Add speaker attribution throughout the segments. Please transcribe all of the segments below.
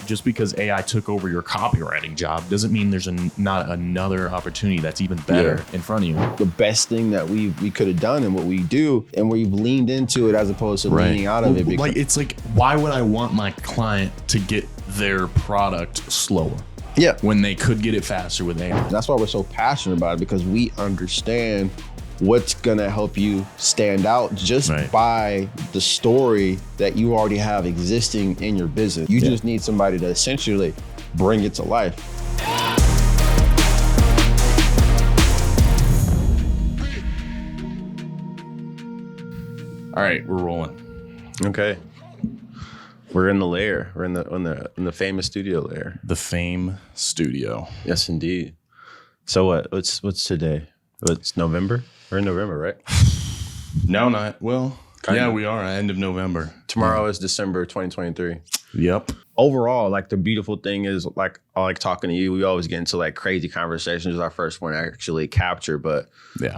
Speaker 1: just because AI took over your copywriting job doesn't mean there's not another opportunity that's even better in front of you.
Speaker 2: The best thing that we could have done and what we do, and we've leaned into it as opposed to leaning out of it.
Speaker 1: Like, it's like, why would I want my client to get their product slower?
Speaker 2: Yeah.
Speaker 1: When they could get it faster with AI.
Speaker 2: That's why we're so passionate about it, because we understand what's gonna help you stand out just by the story that you already have existing in your business. You just need somebody to essentially bring it to life.
Speaker 1: All right, we're rolling.
Speaker 2: Okay. We're in the lair. We're in the famous studio lair.
Speaker 1: The Fame Studio.
Speaker 2: Yes, indeed. So what's today? It's November? We're in November, right?
Speaker 1: No, not. Well, yeah, we are. End of November.
Speaker 2: Tomorrow is December 2023.
Speaker 1: Yep.
Speaker 2: Overall, like, the beautiful thing is, like, I like talking to you. We always get into like crazy conversations. It's our first one to actually capture, but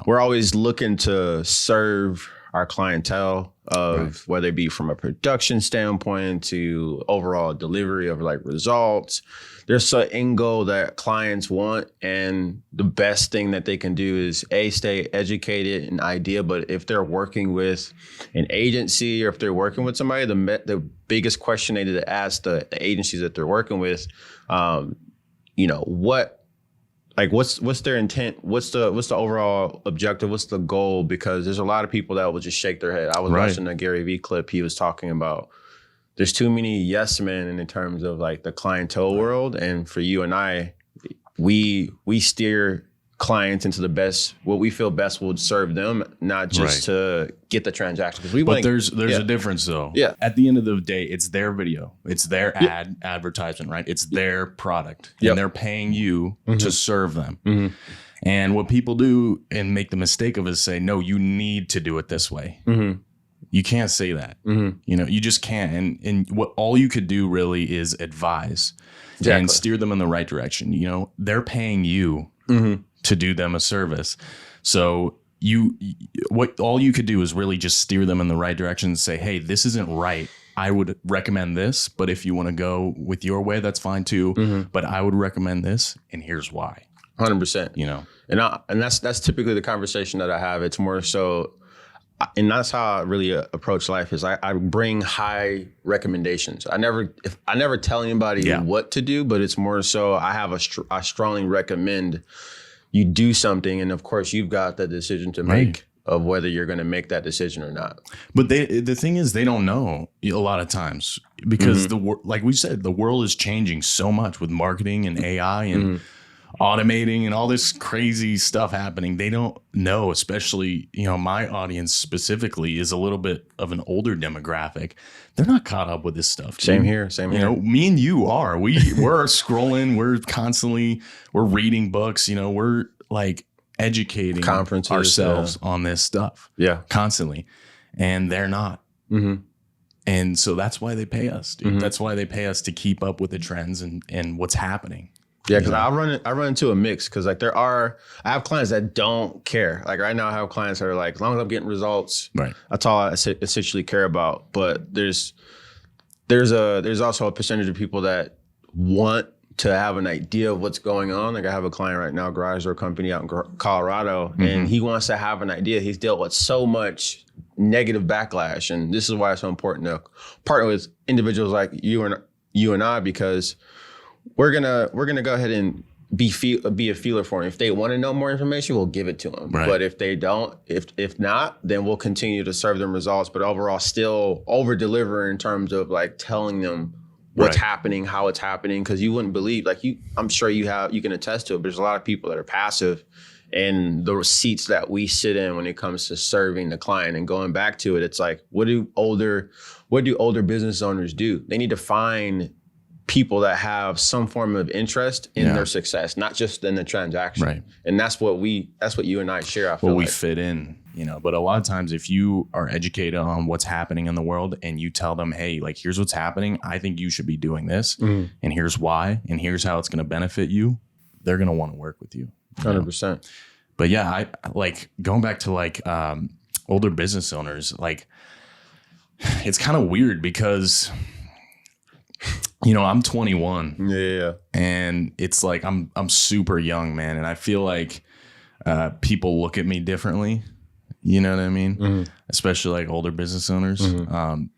Speaker 2: we're always looking to serve our clientele of whether it be from a production standpoint to overall delivery of like results. There's an end goal that clients want, and the best thing that they can do is stay educated and idea. But if they're working with an agency or if they're working with somebody, the biggest question they need to ask the agencies that they're working with, what's their intent? What's the overall objective? What's the goal? Because there's a lot of people that will just shake their head. I was watching a Gary Vee clip. He was talking about there's too many yes men in terms of like the clientele world. And for you and I, we steer clients into the best, what we feel best would serve them, not just to get the transaction.
Speaker 1: But there's a difference though. Yeah. At the end of the day, it's their video. It's their advertisement, right? It's their product. And they're paying you to serve them. And what people do and make the mistake of is say, no, you need to do it this way. You can't say that. You just can't. And what all you could do really is advise and steer them in the right direction. They're paying you to do them a service. So all you could do is really just steer them in the right direction and say, hey, this isn't right. I would recommend this, but if you want to go with your way, that's fine too. But I would recommend this, and here's why.
Speaker 2: 100%. And that's typically the conversation that I have. It's more so, and that's how I really approach life, is I bring high recommendations. I never tell anybody what to do, but it's more so I strongly recommend you do something. And of course you've got the decision to make of whether you're going to make that decision or not. But
Speaker 1: the thing is, they don't know a lot of times because like we said, the world is changing so much with marketing and AI and automating and all this crazy stuff happening. They don't know, especially, my audience specifically is a little bit of an older demographic. They're not caught up with this stuff.
Speaker 2: Same here.
Speaker 1: Me and you are. We're scrolling. We're reading books. We're like educating
Speaker 2: conferences
Speaker 1: ourselves on this stuff. Constantly. And they're not. And so that's why they pay us, dude. That's why they pay us to keep up with the trends and what's happening.
Speaker 2: Yeah, because I run into a mix, because like I have clients that don't care. Like right now I have clients that are like, as long as I'm getting results, that's all I essentially care about. But there's also a percentage of people that want to have an idea of what's going on. Like I have a client right now, garage door company out in Colorado, and he wants to have an idea. He's dealt with so much negative backlash, and this is why it's so important to partner with individuals like you and I, because we're gonna go ahead and be a feeler for them. If they want to know more information, we'll give it to them. But if they don't, if not, then we'll continue to serve them results. But overall, still over deliver in terms of like telling them what's happening, how it's happening, because you wouldn't believe. Like I'm sure you can attest to it. But there's a lot of people that are passive, and the seats that we sit in when it comes to serving the client and going back to it, it's like, what do older business owners do? They need to find people that have some form of interest in their success, not just in the transaction. And that's what you and I share. I feel
Speaker 1: we fit in, but a lot of times if you are educated on what's happening in the world and you tell them, hey, like, here's what's happening. I think you should be doing this and here's why, and here's how it's going to benefit you. They're going to want to work with you.
Speaker 2: 100%.
Speaker 1: But yeah, I like going back to like older business owners, like it's kind of weird because you know, I'm 21.
Speaker 2: Yeah.
Speaker 1: And it's like, I'm super young, man. And I feel like people look at me differently. You know what I mean? Especially like older business owners.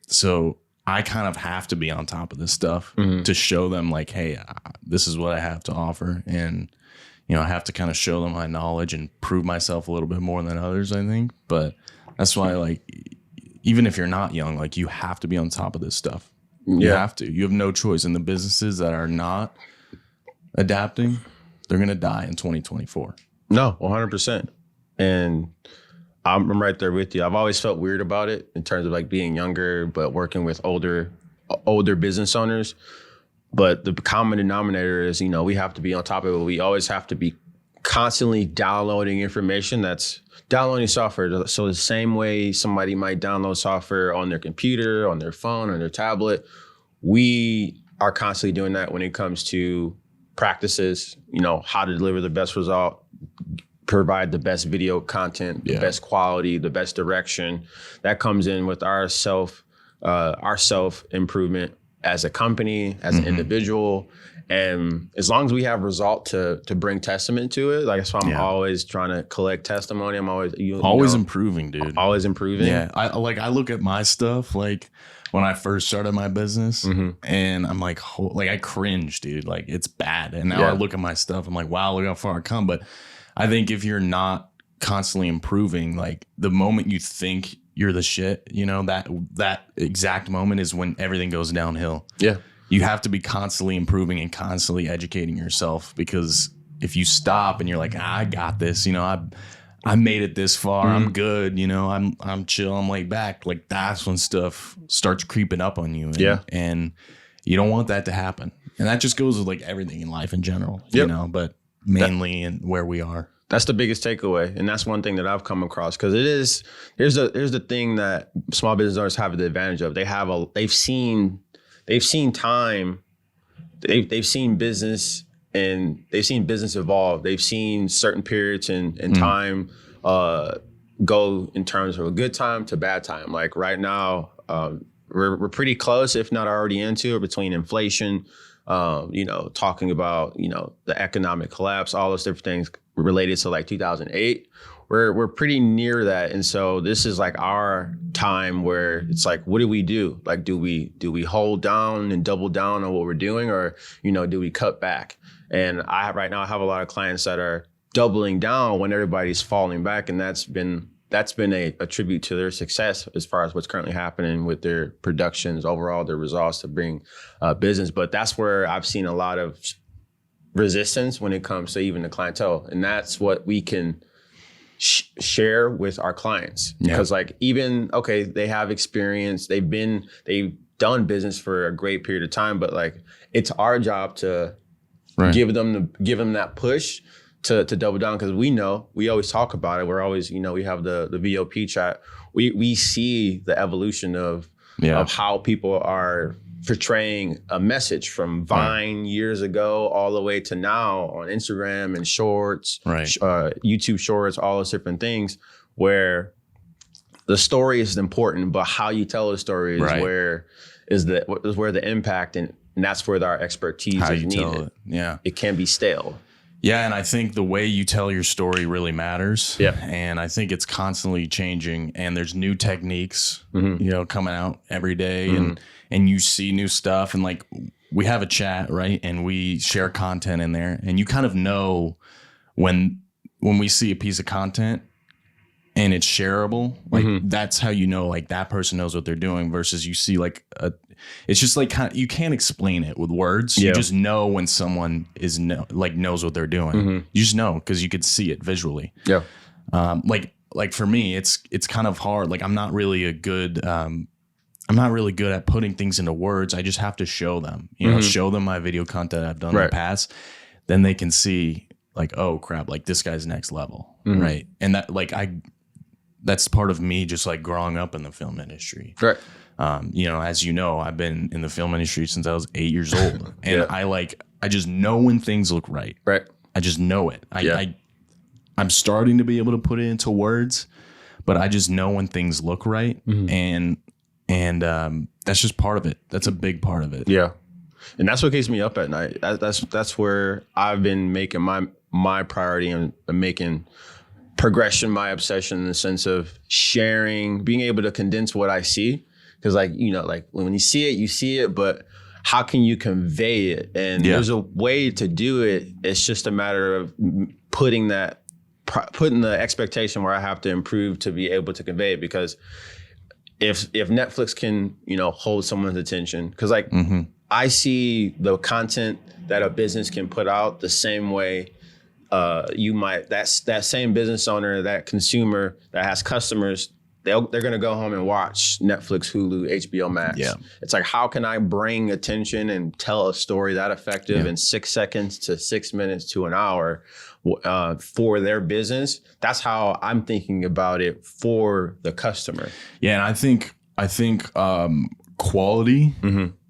Speaker 1: So I kind of have to be on top of this stuff to show them like, hey, this is what I have to offer. And, you know, I have to kind of show them my knowledge and prove myself a little bit more than others, I think. But that's why, like, even if you're not young, like, you have to be on top of this stuff. You have to. You have no choice. And the businesses that are not adapting, they're going to die in 2024.
Speaker 2: No, 100%. And I'm right there with you. I've always felt weird about it in terms of like being younger, but working with older business owners. But the common denominator is, you know, we have to be on top of it. We always have to be constantly downloading information. That's downloading software. So the same way somebody might download software on their computer, on their phone, on their tablet, we are constantly doing that when it comes to practices, you know, how to deliver the best result, provide the best video content, the best quality, the best direction. That comes in with our self improvement as a company, as an individual. And as long as we have result to bring testament to it, like that's why I'm always trying to collect testimony. I'm always
Speaker 1: improving, dude.
Speaker 2: Always improving.
Speaker 1: Yeah. I look at my stuff like when I first started my business and I'm like, I cringe, dude. Like, it's bad. And now I look at my stuff. I'm like, wow, look how far I come. But I think if you're not constantly improving, like the moment you think you're the shit, you know, that exact moment is when everything goes downhill. Yeah. You have to be constantly improving and constantly educating yourself, because if you stop and you're like, I got this, you know, I made it this far. I'm good. You know, I'm chill. I'm laid back. Like, that's when stuff starts creeping up on you. And you don't want that to happen. And that just goes with like everything in life in general, you know, but mainly in where we are.
Speaker 2: That's the biggest takeaway. And that's one thing that I've come across, because here's the thing that small business owners have the advantage of. They've seen time, they've seen business, and they've seen business evolve. They've seen certain periods in time go in terms of a good time to bad time. Like right now, we're pretty close, if not already into it, between inflation, you know, talking about, you know, the economic collapse, all those different things related to like 2008. We're pretty near that. And so this is like our time where it's like, what do we do? Like, do we hold down and double down on what we're doing, or, you know, do we cut back? And right now I have a lot of clients that are doubling down when everybody's falling back. And that's been a tribute to their success as far as what's currently happening with their productions, overall, their results to bring business. But that's where I've seen a lot of resistance when it comes to even the clientele. And that's what we can share with our clients, because like, even, okay, they have experience, they've done business for a great period of time, but like, it's our job to give them that push to double down, because we always talk about it. We're always, you know, we have the VOP chat. We see the evolution of how people are portraying a message from Vine years ago all the way to now on Instagram and Shorts, YouTube Shorts, all those different things, where the story is important, but how you tell the story is where the impact, and that's where our expertise is needed. It can be stale.
Speaker 1: Yeah, and I think the way you tell your story really matters. Yeah, and I think it's constantly changing, and there's new techniques, you know, coming out every day, and you see new stuff, and like, we have a chat, right, and we share content in there, and you kind of know when we see a piece of content and it's shareable, like that's how you know, like, that person knows what they're doing, versus you see like it's just like, you can't explain it with words. You just know when someone knows what they're doing. You just know, because you could see it visually. Like for me, it's kind of hard. Like, I'm not really good at putting things into words. I just have to show them, you know, show them my video content I've done in the past. Then they can see like, oh crap, like, this guy's next level. Right. And that, like, that's part of me just like growing up in the film industry. Right. You know, as you know, I've been in the film industry since I was 8 years old, and I just know when things look right. Right. I just know it. I'm starting to be able to put it into words, but I just know when things look right, and that's just part of it. That's a big part of it. Yeah.
Speaker 2: And that's what keeps me up at night. That's where I've been making my priority and making progression my obsession, in the sense of sharing, being able to condense what I see. Because like, you know, like when you see it, but how can you convey it? And there's a way to do it. It's just a matter of putting the expectation where I have to improve to be able to convey it. Because if Netflix can, you know, hold someone's attention, because like I see the content that a business can put out the same way that same business owner, that consumer that has customers, they're going to go home and watch Netflix, Hulu, HBO Max. Yeah. It's like, how can I bring attention and tell a story that effective in 6 seconds to 6 minutes to an hour for their business? That's how I'm thinking about it for the customer.
Speaker 1: Yeah, and I think quality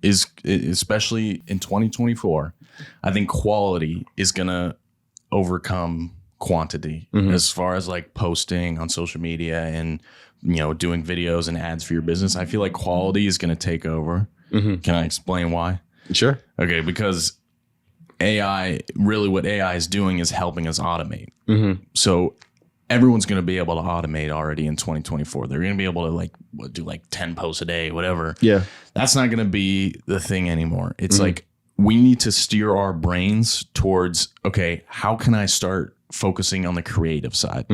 Speaker 1: is, especially in 2024, I think quality is going to overcome quantity as far as like posting on social media and, you know, doing videos and ads for your business. I feel like quality is going to take over. Can I explain why?
Speaker 2: Sure.
Speaker 1: Okay, because what AI is doing is helping us automate. So everyone's going to be able to automate already in 2024. They're going to be able to do 10 posts a day, whatever. Yeah. That's not going to be the thing anymore. It's like, we need to steer our brains towards, okay, how can I start focusing on the creative side?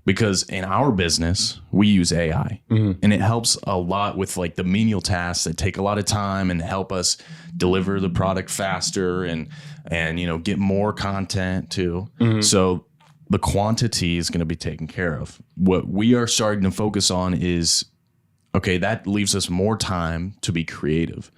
Speaker 1: Because in our business, we use AI and it helps a lot with like the menial tasks that take a lot of time and help us deliver the product faster and you know, get more content too. So the quantity is going to be taken care of. What we are starting to focus on is, okay, that leaves us more time to be creative.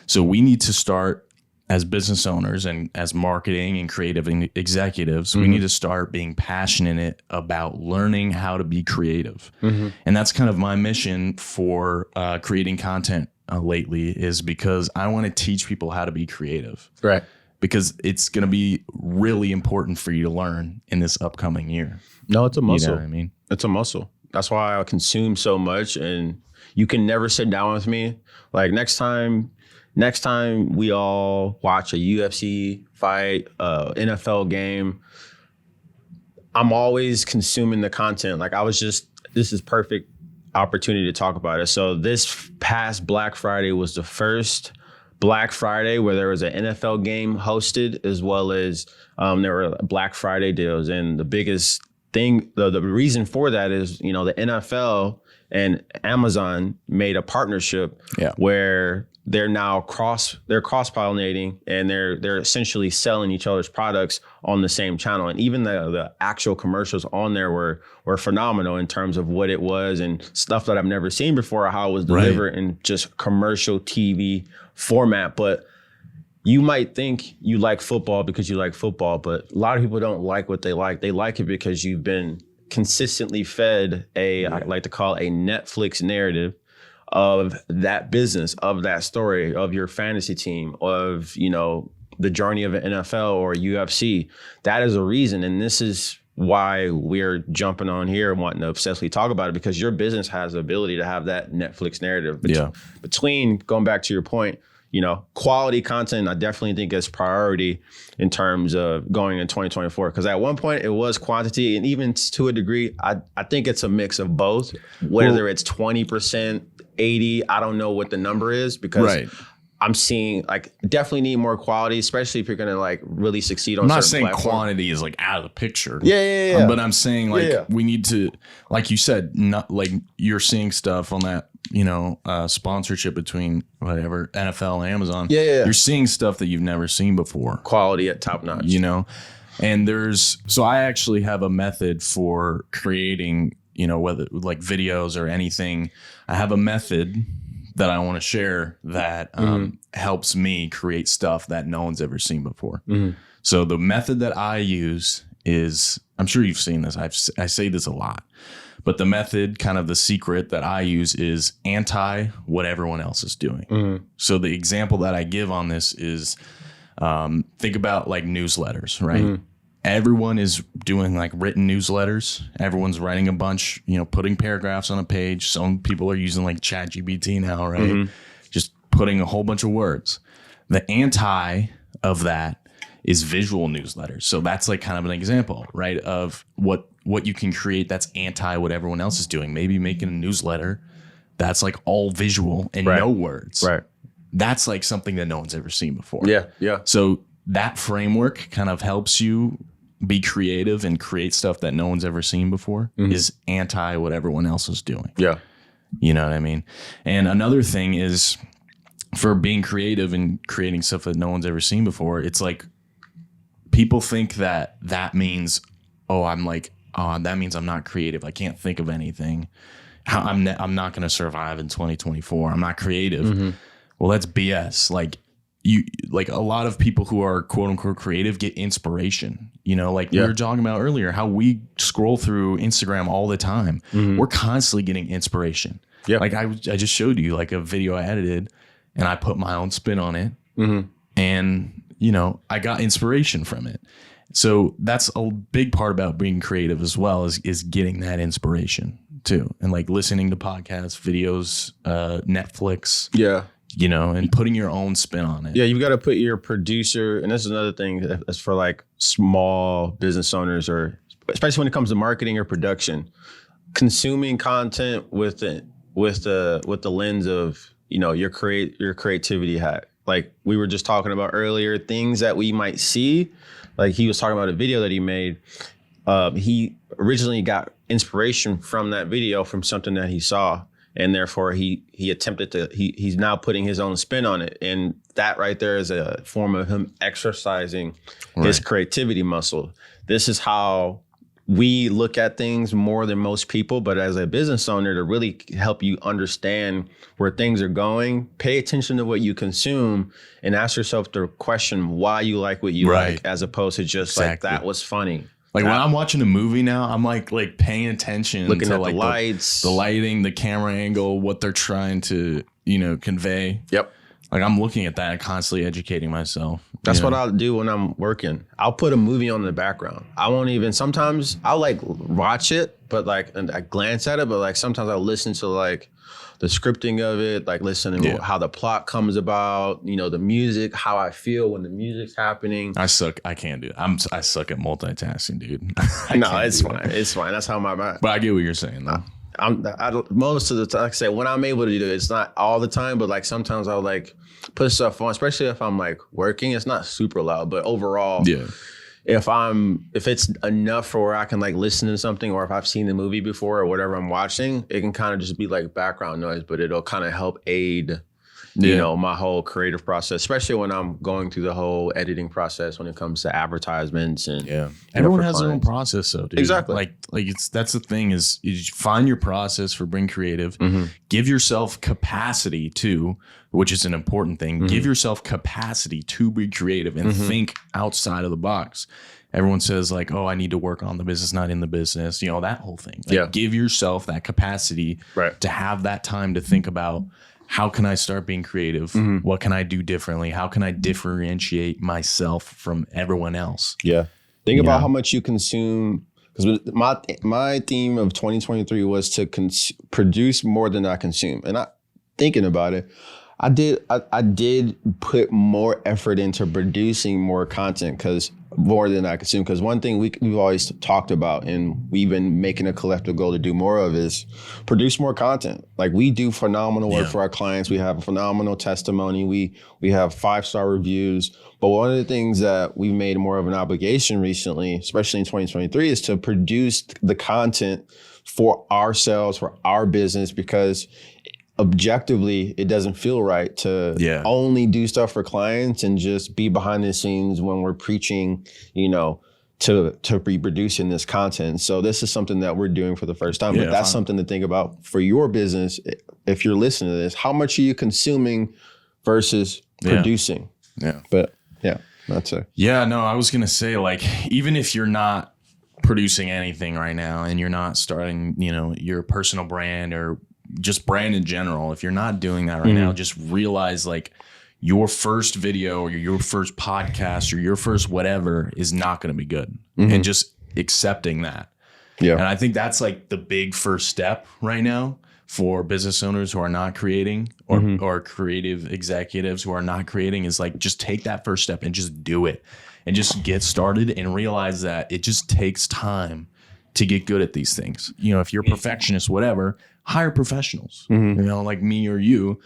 Speaker 1: So we need to start, as business owners and as marketing and creative executives, we need to start being passionate about learning how to be creative. And that's kind of my mission for creating content lately, is because I want to teach people how to be creative. Right. Because it's going to be really important for you to learn in this upcoming year.
Speaker 2: No, it's a muscle.
Speaker 1: You know what I mean?
Speaker 2: It's a muscle. That's why I consume so much, and you can never sit down with me. Like next time we all watch a UFC fight, NFL game, I'm always consuming the content. Like this is perfect opportunity to talk about it. So this past Black Friday was the first Black Friday where there was an NFL game hosted, as well as there were Black Friday deals. And the biggest thing, the reason for that is, you know, the NFL and Amazon made a partnership where they're now cross-pollinating, and they're essentially selling each other's products on the same channel. And even the actual commercials on there were phenomenal in terms of what it was and stuff that I've never seen before, or how it was delivered in just commercial TV format. But you might think you like football because you like football, but a lot of people don't like what they like. They like it because you've been consistently fed I like to call a Netflix narrative of that business, of that story, of your fantasy team, of, you know, the journey of an NFL or UFC. That is a reason. And this is why we're jumping on here and wanting to obsessively talk about it, because your business has the ability to have that Netflix narrative. Between, going back to your point, you know, quality content, I definitely think is priority in terms of going in 2024. Because at one point it was quantity, and even to a degree, I think it's a mix of both. Whether it's 20%, 80, I don't know what the number is, because I'm seeing like definitely need more quality, especially if you're gonna like really succeed on.
Speaker 1: I'm not saying quantity is like out of the picture. But I'm saying like we need to, like you said, not like you're seeing stuff on that, you know, sponsorship between whatever NFL and Amazon. You're seeing stuff that you've never seen before.
Speaker 2: Quality at top notch.
Speaker 1: You know, and so I actually have a method for creating, you know, whether like videos or anything. I have a method that I want to share that helps me create stuff that no one's ever seen before. So the method that I use is, I'm sure you've seen this. I say this a lot, but the method, kind of the secret that I use, is anti what everyone else is doing. So the example that I give on this is, think about like newsletters, right? Everyone is doing like written newsletters. Everyone's writing a bunch, you know, putting paragraphs on a page. Some people are using like ChatGPT now, right? Just putting a whole bunch of words. The anti of that is visual newsletters. So that's like kind of an example, right, of what you can create that's anti what everyone else is doing. Maybe making a newsletter that's like all visual and no words.
Speaker 2: Right.
Speaker 1: That's like something that no one's ever seen before.
Speaker 2: Yeah. Yeah.
Speaker 1: So that framework kind of helps you be creative and create stuff that no one's ever seen before is anti what everyone else is doing.
Speaker 2: Yeah.
Speaker 1: You know what I mean? And another thing is for being creative and creating stuff that no one's ever seen before, it's like people think that means, that means I'm not creative. I can't think of anything. I'm not going to survive in 2024. I'm not creative. Well, that's BS. Like a lot of people who are quote unquote creative get inspiration, we were talking about earlier, how we scroll through Instagram all the time. We're constantly getting inspiration. Yeah. Like I just showed you like a video I edited and I put my own spin on it and, I got inspiration from it. So that's a big part about being creative as well is getting that inspiration too. And like listening to podcasts, videos, Netflix. Yeah. And putting your own spin on it.
Speaker 2: Yeah, you've got to put your producer, and this is another thing that's for like small business owners, or especially when it comes to marketing or production, consuming content with the lens of your creativity hat. Like we were just talking about earlier, things that we might see. Like he was talking about a video that he made. He originally got inspiration from that video from something that he saw. And therefore, he attempted to, he's now putting his own spin on it. And that right there is a form of him exercising his creativity muscle. This is how we look at things more than most people. But as a business owner, to really help you understand where things are going, pay attention to what you consume and ask yourself the question why you like what you like, as opposed to just like, that was funny.
Speaker 1: Like when I'm watching a movie now, I'm like paying attention
Speaker 2: looking
Speaker 1: to
Speaker 2: at
Speaker 1: like
Speaker 2: the lights,
Speaker 1: the lighting, the camera angle, what they're trying to, convey.
Speaker 2: Yep.
Speaker 1: Like I'm looking at that and constantly educating myself.
Speaker 2: That's what I'll do when I'm working. I'll put a movie on in the background. I won't even, sometimes I'll like watch it, but like, and I glance at it, but like sometimes I'll listen to like the scripting of it, like listening to how the plot comes about, the music, how I feel when the music's happening.
Speaker 1: I suck. I can't do it. I suck at multitasking, dude.
Speaker 2: No, it's fine. It's fine. That's how my mind.
Speaker 1: But I get what you're saying, though.
Speaker 2: Most of the time, like I say, when I'm able to do it, it's not all the time, but like sometimes I'll like put stuff on, especially if I'm like working. It's not super loud, but overall, if it's enough for where I can like listen to something, or if I've seen the movie before or whatever I'm watching, it can kind of just be like background noise, but it'll kind of help aid, my whole creative process, especially when I'm going through the whole editing process when it comes to advertisements and
Speaker 1: everyone has their own process though, dude.
Speaker 2: Exactly.
Speaker 1: Like that's the thing is find your process for being creative. Give yourself capacity too, which is an important thing. Give yourself capacity to be creative and think outside of the box. Everyone says like, oh, I need to work on the business, not in the business, that whole thing. Like, give yourself that capacity to have that time to think about, how can I start being creative? What can I do differently? How can I differentiate myself from everyone else?
Speaker 2: Yeah. Think about how much you consume. Because my theme of 2023 was to produce more than I consume. And thinking about it, I did put more effort into producing more content, because more than I consume. Because one thing we've always talked about, and we've been making a collective goal to do more of, is produce more content. Like we do phenomenal work for our clients. We have a phenomenal testimony. We have 5-star reviews. But one of the things that we've made more of an obligation recently, especially in 2023, is to produce the content for ourselves, for our business, because objectively, it doesn't feel right to only do stuff for clients and just be behind the scenes when we're preaching, to be producing this content. So this is something that we're doing for the first time. But that's something to think about for your business. If you're listening to this, how much are you consuming versus producing?
Speaker 1: Yeah.
Speaker 2: But that's it.
Speaker 1: Yeah, no, I was going to say, like, even if you're not producing anything right now and you're not starting, your personal brand or just brand in general, if you're not doing that right now, just realize like your first video or your first podcast or your first whatever is not going to be good, and just accepting that. Yeah. And I think that's like the big first step right now for business owners who are not creating or creative executives who are not creating is like, just take that first step and just do it and just get started and realize that it just takes time to get good at these things. You know, if you're a perfectionist, whatever, hire professionals, you know, like me or you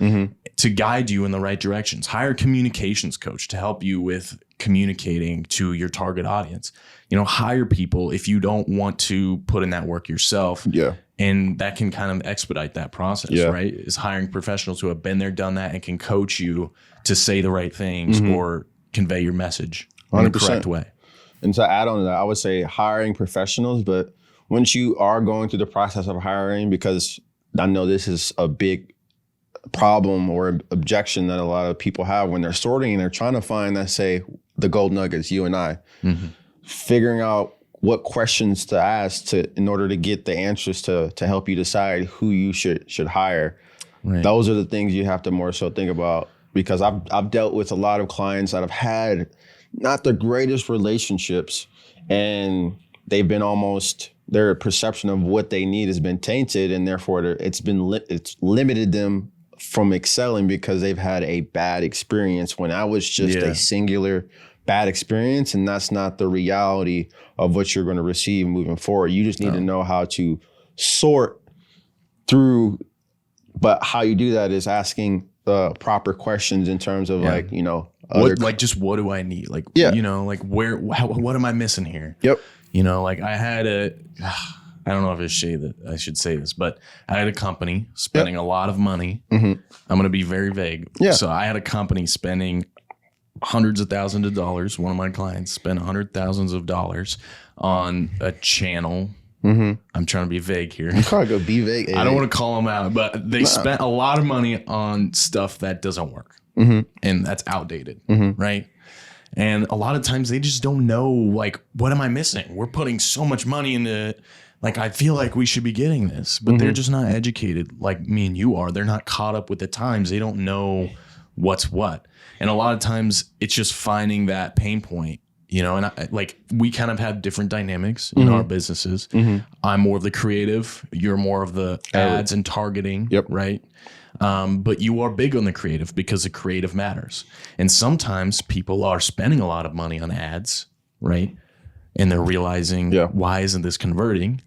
Speaker 1: to guide you in the right directions. Hire a communications coach to help you with communicating to your target audience. You know, hire people if you don't want to put in that work yourself. Yeah. And that can kind of expedite that process, right? Is hiring professionals who have been there, done that, and can coach you to say the right things or convey your message 100%. In the correct way.
Speaker 2: And to add on to that, I would say hiring professionals, but once you are going through the process of hiring, because I know this is a big problem or objection that a lot of people have when they're sorting and they're trying to find, let's say, the gold nuggets, you and I, figuring out what questions to ask in order to get the answers to help you decide who you should hire. Right. Those are the things you have to more so think about, because I've dealt with a lot of clients that have had not the greatest relationships, and they've been their perception of what they need has been tainted, and therefore it's limited them from excelling because they've had a bad experience when I was just a singular bad experience, and that's not the reality of what you're going to receive moving forward. You just need to know how to sort through, but how you do that is asking the proper questions in terms of like, you know,
Speaker 1: what do I need? Like, you know, like what am I missing here? Yep. You know, like I don't know if I should say this, but I had a company spending a lot of money. I'm going to be very vague. Yeah. So I had a company spending hundreds of thousands of dollars. One of my clients spent $100,000s of dollars on a channel. I'm trying to be vague here.
Speaker 2: You can't go be vague.
Speaker 1: I don't want to call them out, but they spent a lot of money on stuff that doesn't work and that's outdated, right? And a lot of times they just don't know, like, what am I missing? We're putting so much money into it. Like, I feel like we should be getting this, but they're just not educated like me and you are. They're not caught up with the times. They don't know what's what. And a lot of times it's just finding that pain point, you know, and we kind of have different dynamics in our businesses. I'm more of the creative. You're more of the ads and targeting, right? But you are big on the creative because the creative matters. And sometimes people are spending a lot of money on ads, right? And they're realizing, why isn't this converting?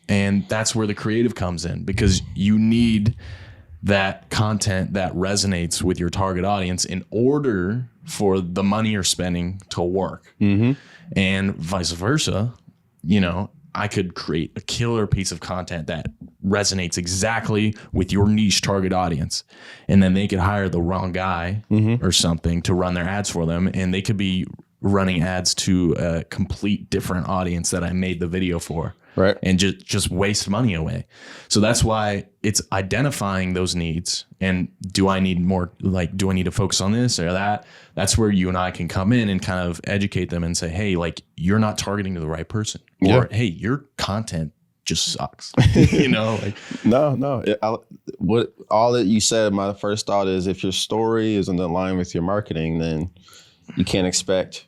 Speaker 1: And that's where the creative comes in, because you need that content that resonates with your target audience in order for the money you're spending to work. And vice versa, you know, I could create a killer piece of content that resonates exactly with your niche target audience. And then they could hire the wrong guy or something to run their ads for them. And they could be running ads to a complete different audience that I made the video for. Right. And just waste money away. So that's why it's identifying those needs. And do I need to focus on this or that? That's where you and I can come in and kind of educate them and say, hey, like, you're not targeting the right person. Or, hey, your content just sucks. You know, like,
Speaker 2: no. All that you said, my first thought is, if your story isn't in line with your marketing, then you can't expect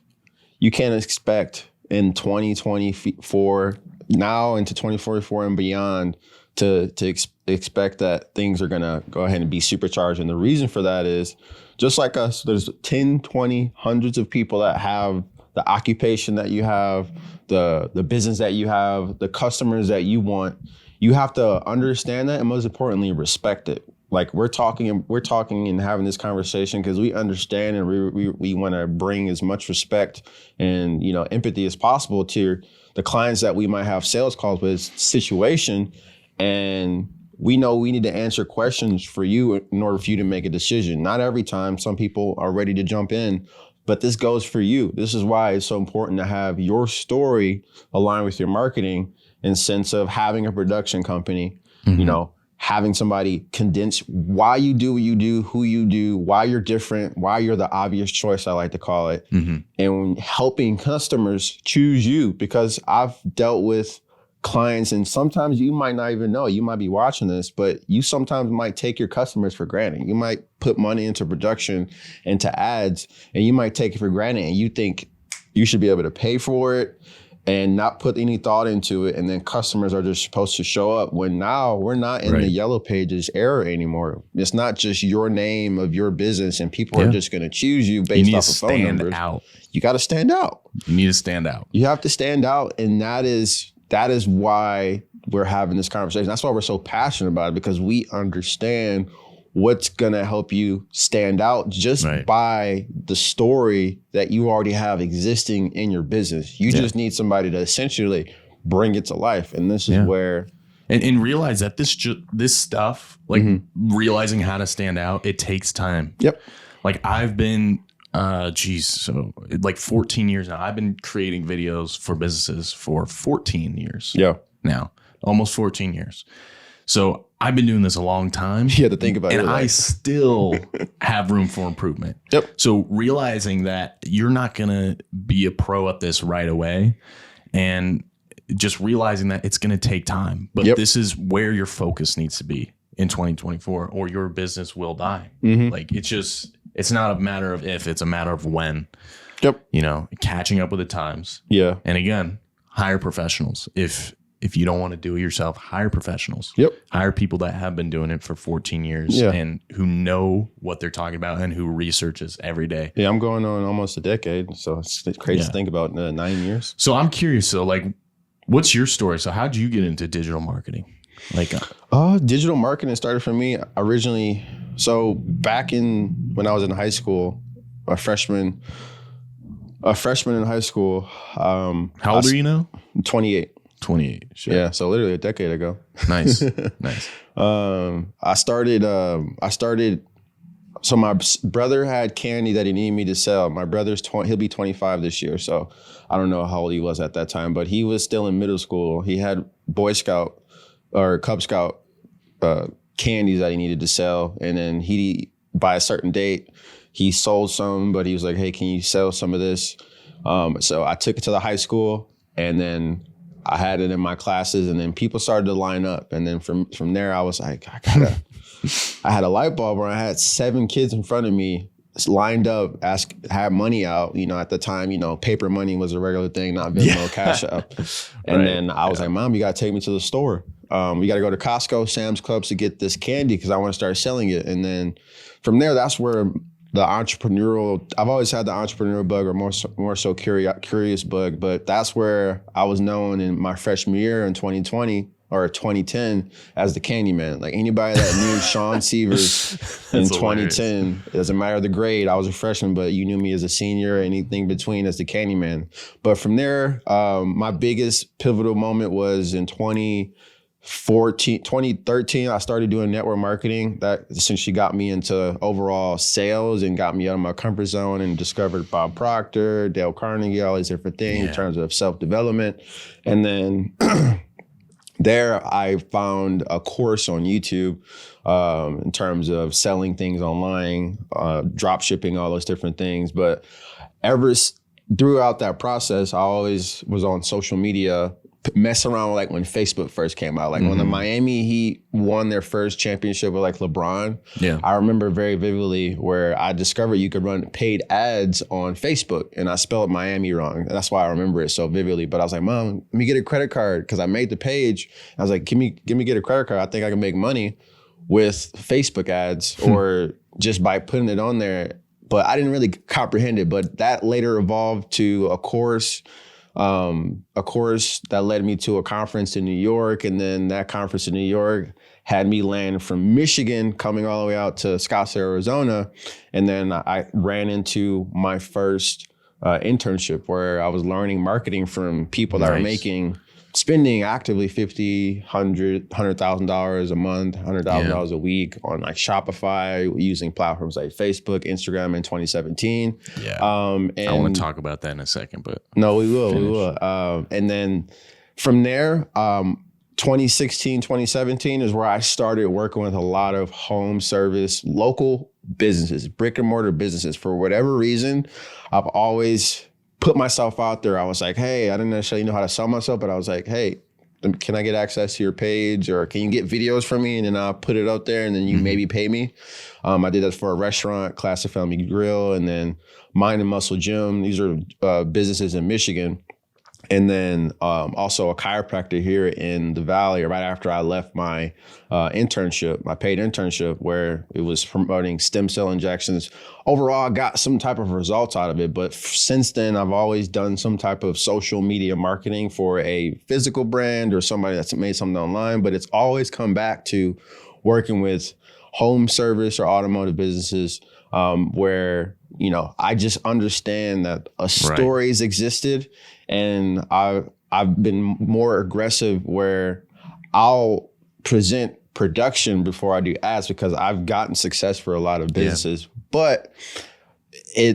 Speaker 2: in 2024 now into 2044 and beyond to expect that things are going to go ahead and be supercharged. And the reason for that is, just like us, there's 10, 20, hundreds of people that have the occupation that you have, the business that you have, the customers that you want. You have to understand that, and most importantly, respect it. Like, we're talking and having this conversation because we understand, and we want to bring as much respect and, you know, empathy as possible to the clients that we might have sales calls with situation. And we know we need to answer questions for you in order for you to make a decision. Not every time. Some people are ready to jump in, but this goes for you. This is why it's so important to have your story align with your marketing, in sense of having a production company, you know, having somebody condense why you do what you do, who you do, why you're different, why you're the obvious choice, I like to call it, and helping customers choose you. Because I've dealt with clients, and sometimes you might not even know, you might be watching this, but you sometimes might take your customers for granted. You might put money into production, into ads, and you might take it for granted, and you think you should be able to pay for it. and not put any thought into it. And then customers are just supposed to show up, when now we're not in the yellow pages era anymore. It's not just your name of your business and people are just going to choose you based off of phone numbers. You got to stand out.
Speaker 1: You need to stand out.
Speaker 2: You have to stand out. And that is why we're having this conversation. That's why we're so passionate about it, because we understand what's going to help you stand out just by the story that you already have existing in your business. You just need somebody to essentially bring it to life. And this is where...
Speaker 1: And realize that this stuff, like realizing how to stand out, it takes time.
Speaker 2: Yep.
Speaker 1: Like I've been, so like 14 years now. I've been creating videos for businesses for 14 years.
Speaker 2: Yeah.
Speaker 1: Now, almost 14 years. So I've been doing this a long time.
Speaker 2: You have to think about it.
Speaker 1: And I still have room for improvement.
Speaker 2: Yep.
Speaker 1: So realizing that you're not going to be a pro at this right away, and just realizing that it's going to take time. But this is where your focus needs to be in 2024, or your business will die. Like it's not a matter of if, it's a matter of when.
Speaker 2: Yep.
Speaker 1: You know, catching up with the times.
Speaker 2: Yeah.
Speaker 1: And again, hire professionals. If you don't want to do it yourself, hire professionals.
Speaker 2: Yep.
Speaker 1: Hire people that have been doing it for 14 years and who know what they're talking about and who researches every day.
Speaker 2: Yeah, I'm going on almost a decade. So it's crazy to think about 9 years.
Speaker 1: So I'm curious. So like, what's your story? So how'd you get into digital marketing? Like,
Speaker 2: digital marketing started for me originally. So back when I was in high school, a freshman in high school.
Speaker 1: How old are you now?
Speaker 2: 28.
Speaker 1: 28. Sure.
Speaker 2: Yeah. So literally a decade ago.
Speaker 1: Nice. Nice.
Speaker 2: I started, so my brother had candy that he needed me to sell. My brother's he'll be 25 this year. So I don't know how old he was at that time, but he was still in middle school. He had Boy Scout or Cub Scout candies that he needed to sell. And then by a certain date, he sold some, but he was like, hey, can you sell some of this? So I took it to the high school, and then I had it in my classes, and then people started to line up. And then from there, I was like, I had a light bulb where I had 7 kids in front of me lined up, had money out. You know, at the time, paper money was a regular thing, not Venmo, Cash App. And then I was like, Mom, you got to take me to the store. We got to go to Costco, Sam's Clubs to get this candy because I want to start selling it. And then from there, that's where I've always had the entrepreneurial bug, or more so curious bug, but that's where I was known in my freshman year in 2020 or 2010 as the Candyman. Like anybody that knew Shawn Severs in 2010, it doesn't matter the grade, I was a freshman, but you knew me as a senior, anything between as the Candyman. But from there, my biggest pivotal moment was in 2013, I started doing network marketing. That essentially got me into overall sales and got me out of my comfort zone, and discovered Bob Proctor, Dale Carnegie, all these different things in terms of self-development. And then there I found a course on YouTube in terms of selling things online, drop shipping, all those different things. But throughout that process, I always was on social media, mess around with, like when Facebook first came out, like when the Miami Heat won their first championship with like LeBron. Yeah, I remember very vividly where I discovered you could run paid ads on Facebook, and I spelled Miami wrong. And that's why I remember it so vividly. But I was like, Mom, let me get a credit card, because I made the page. I was like, give me get a credit card. I think I can make money with Facebook ads or just by putting it on there. But I didn't really comprehend it. But that later evolved to a course that led me to a conference in New York. And then that conference in New York had me land from Michigan, coming all the way out to Scottsdale, Arizona. And then I ran into my first internship where I was learning marketing from people that are spending actively $100,000 a month, $100,000 a week on like Shopify, using platforms like Facebook, Instagram in 2017.
Speaker 1: Yeah. I want to talk about that in a second, but
Speaker 2: no, we will. And then from there, 2016, 2017 is where I started working with a lot of home service, local businesses, brick and mortar businesses. For whatever reason, I've always put myself out there. I was like, hey, I didn't necessarily know how to sell myself, but I was like, hey, can I get access to your page, or can you get videos from me? And then I'll put it out there, and then you maybe pay me. I did that for a restaurant, Classic Family Grill, and then Mind and Muscle Gym. These are businesses in Michigan. And then also a chiropractor here in the Valley, right after I left my internship, my paid internship, where it was promoting stem cell injections. Overall, I got some type of results out of it. But since then, I've always done some type of social media marketing for a physical brand or somebody that's made something online. But it's always come back to working with home service or automotive businesses where, you know, I just understand that a story's existed. And I've been more aggressive where I'll present production before I do ads because I've gotten success for a lot of businesses. Yeah. But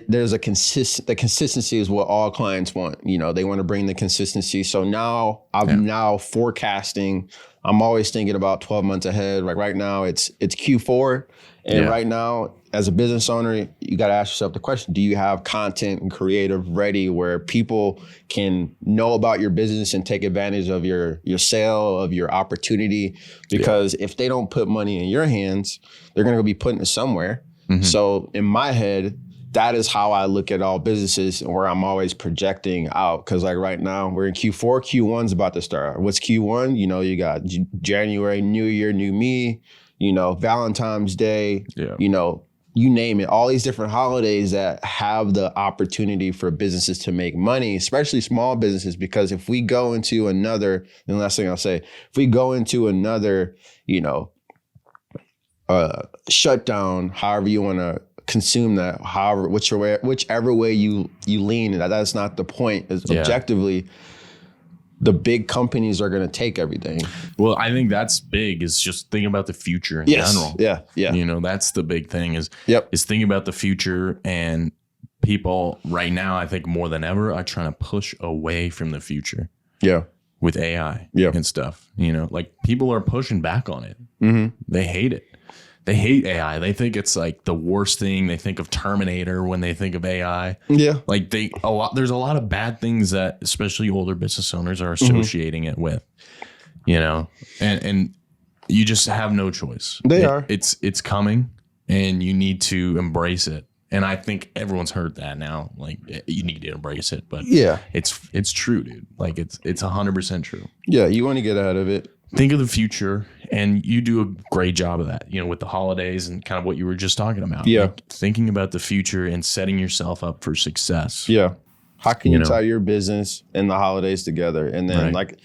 Speaker 2: there's the consistency is what all clients want. You know, they want to bring the consistency. So now I'm now forecasting. I'm always thinking about 12 months ahead. Like right now it's Q4. And right now, as a business owner, you got to ask yourself the question, do you have content and creative ready where people can know about your business and take advantage of your sale, of your opportunity? Because if they don't put money in your hands, they're going to be putting it somewhere. Mm-hmm. So in my head, that is how I look at all businesses where I'm always projecting out. Because like right now, we're in Q4, Q1's about to start. What's Q1? You know, you got January, New Year, New Me. You know, Valentine's Day, you know, you name it, all these different holidays that have the opportunity for businesses to make money, especially small businesses, because if we go into another, and the last thing I'll say, if we go into another, you know, shutdown, however you want to consume that, whichever way you lean, that's not the point. Is objectively, the big companies are going to take everything.
Speaker 1: Well, I think that's big is just thinking about the future in general.
Speaker 2: Yeah.
Speaker 1: You know, that's the big thing is thinking about the future, and people right now, I think more than ever, are trying to push away from the future.
Speaker 2: Yeah.
Speaker 1: With AI and stuff, you know, like people are pushing back on it. Mm-hmm. They hate it. They hate AI. They think it's like the worst thing. They think of Terminator when they think of AI.
Speaker 2: Yeah.
Speaker 1: Like there's a lot of bad things that especially older business owners are associating it with, you know, and you just have no choice. It's coming and you need to embrace it. And I think everyone's heard that now. Like you need to embrace it, but it's true, dude. Like it's 100% true.
Speaker 2: Yeah. You want to get out of it.
Speaker 1: Think of the future, and you do a great job of that, you know, with the holidays and kind of what you were just talking about.
Speaker 2: Yeah.
Speaker 1: Like thinking about the future and setting yourself up for success.
Speaker 2: Yeah. How can you tie your business and the holidays together? And then like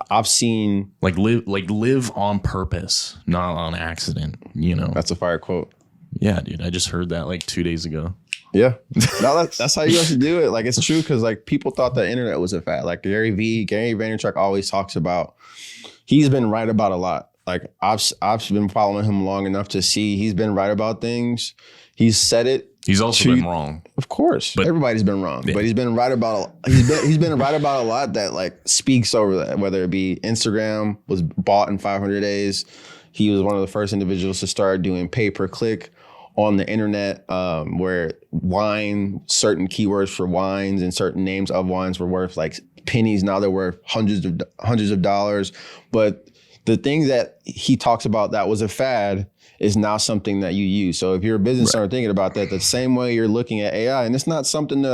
Speaker 2: I've seen
Speaker 1: live on purpose, not on accident, you know.
Speaker 2: That's a fire quote.
Speaker 1: Yeah, dude. I just heard that like 2 days ago.
Speaker 2: Yeah. No, that's how you have to do it. Like it's true because like people thought the internet was a fad. Like Gary Vaynerchuk always talks about, he's been right about a lot. Like I've been following him long enough to see he's been right about things. He's said it.
Speaker 1: He's also been wrong.
Speaker 2: Of course. But everybody's been wrong. Yeah. But he's been right about he's been right about a lot that like speaks over that, whether it be Instagram was bought in 500 days. He was one of the first individuals to start doing pay-per-click on the internet, where certain keywords for wines and certain names of wines were worth like pennies. Now they're worth hundreds of dollars. But the thing that he talks about that was a fad is now something that you use. So if you're a business owner thinking about that, the same way you're looking at AI, and it's not something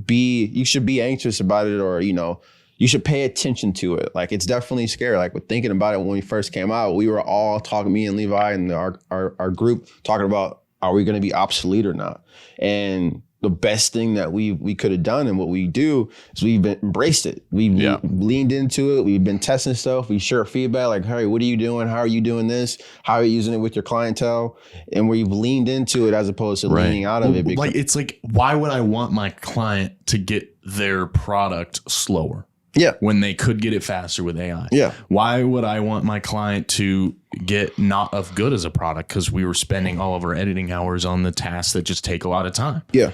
Speaker 2: you should be anxious about it, or, you know, you should pay attention to it. Like it's definitely scary. Like with thinking about it when we first came out, we were all talking, me and Levi and our group talking about, are we going to be obsolete or not? And the best thing that we could have done and what we do is we've embraced it. We've leaned into it. We've been testing stuff. We share feedback like, hey, what are you doing? How are you doing this? How are you using it with your clientele? And we've leaned into it as opposed to leaning out of it.
Speaker 1: Like it's like, why would I want my client to get their product slower?
Speaker 2: Yeah.
Speaker 1: When they could get it faster with AI.
Speaker 2: Yeah.
Speaker 1: Why would I want my client to get not of good as a product? Because we were spending all of our editing hours on the tasks that just take a lot of time.
Speaker 2: Yeah.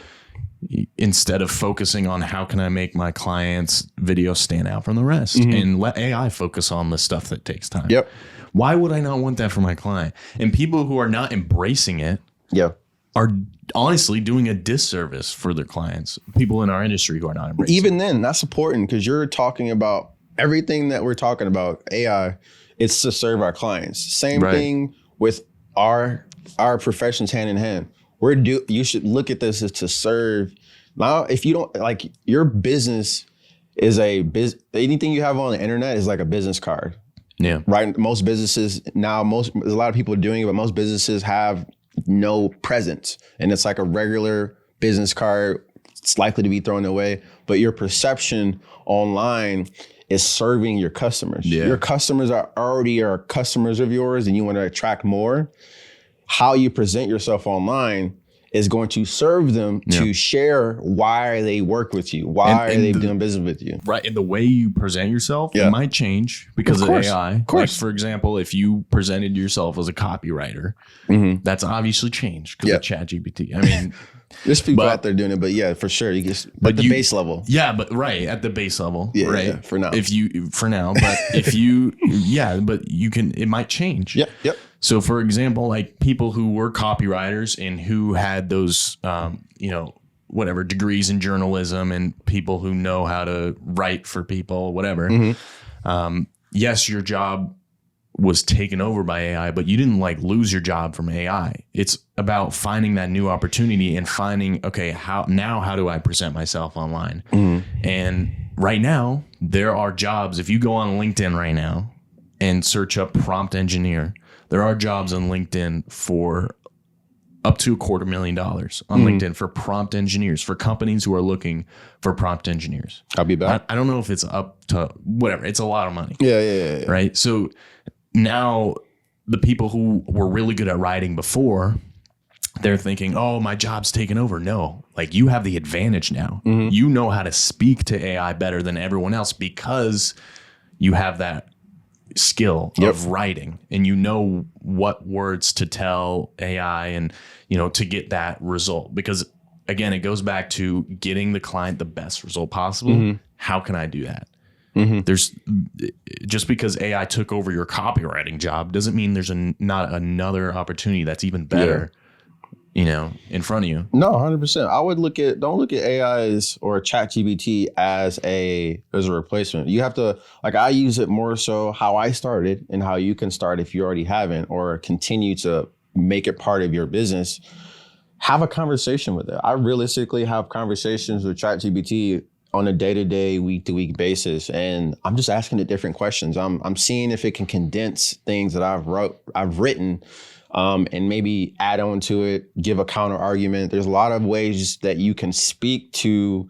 Speaker 1: Instead of focusing on how can I make my client's video stand out from the rest, and let AI focus on the stuff that takes time.
Speaker 2: Yep.
Speaker 1: Why would I not want that for my client? And people who are not embracing it are honestly doing a disservice for their clients. People in our industry who are not embracing
Speaker 2: Even then, that's important because you're talking about everything that we're talking about, AI, it's to serve our clients. Same thing with our professions hand in hand. You should look at this as to serve. Now, if you don't like your business, is anything you have on the internet is like a business card.
Speaker 1: Yeah.
Speaker 2: Right. Most businesses now, there's a lot of people doing it, but most businesses have no presence, and it's like a regular business card. It's likely to be thrown away, but your perception online is serving your customers. Yeah. Your customers are already customers of yours, and you want to attract more. How you present yourself online is going to serve them to share why they work with you, why are they doing business with you.
Speaker 1: Right. And the way you present yourself, it might change because of AI. Of course. Like, for example, if you presented yourself as a copywriter, that's obviously changed because of ChatGPT. I mean,
Speaker 2: there's people out there doing it, but yeah, for sure. You just at the base level.
Speaker 1: Yeah, but at the base level.
Speaker 2: Yeah,
Speaker 1: right.
Speaker 2: Yeah, for now.
Speaker 1: But if you, but you can, it might change.
Speaker 2: Yep.
Speaker 1: So, for example, like people who were copywriters and who had those, whatever degrees in journalism, and people who know how to write for people, whatever. Yes, your job was taken over by AI, but you didn't like lose your job from AI. It's about finding that new opportunity and finding, okay, how do I present myself online? And right now, there are jobs. If you go on LinkedIn right now and search up prompt engineer, there are jobs on LinkedIn for up to $250,000 on LinkedIn for prompt engineers, for companies who are looking for prompt engineers.
Speaker 2: I'll be back.
Speaker 1: I don't know if it's up to whatever. It's a lot of money.
Speaker 2: Yeah.
Speaker 1: Right. So now the people who were really good at writing before, they're thinking, oh, my job's taken over. No, like you have the advantage now. You know how to speak to AI better than everyone else because you have that skill of writing, and you know what words to tell AI and, to get that result. Because again, it goes back to getting the client the best result possible. How can I do that? There's just because AI took over your copywriting job doesn't mean there's not another opportunity that's even better. In front of you.
Speaker 2: No, 100%. I would don't look at AIs or ChatGPT as a replacement. You have to, I use it more so how I started and how you can start if you already haven't, or continue to make it part of your business. Have a conversation with it. I realistically have conversations with ChatGPT on a day-to-day, week-to-week basis, and I'm just asking it different questions. I'm seeing if it can condense things that I've written. And maybe add on to it, give a counter argument. There's a lot of ways that you can speak to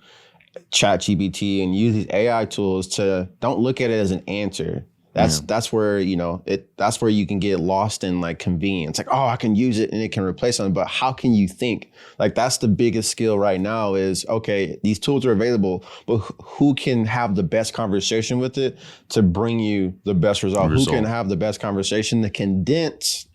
Speaker 2: ChatGPT and use these AI tools to don't look at it as an answer. That's where, that's where you can get lost in like convenience. Like, oh, I can use it and it can replace something, but how can you think? Like, that's the biggest skill right now is, okay, these tools are available, but who can have the best conversation with it to bring you the best result? Who can have the best conversation to condense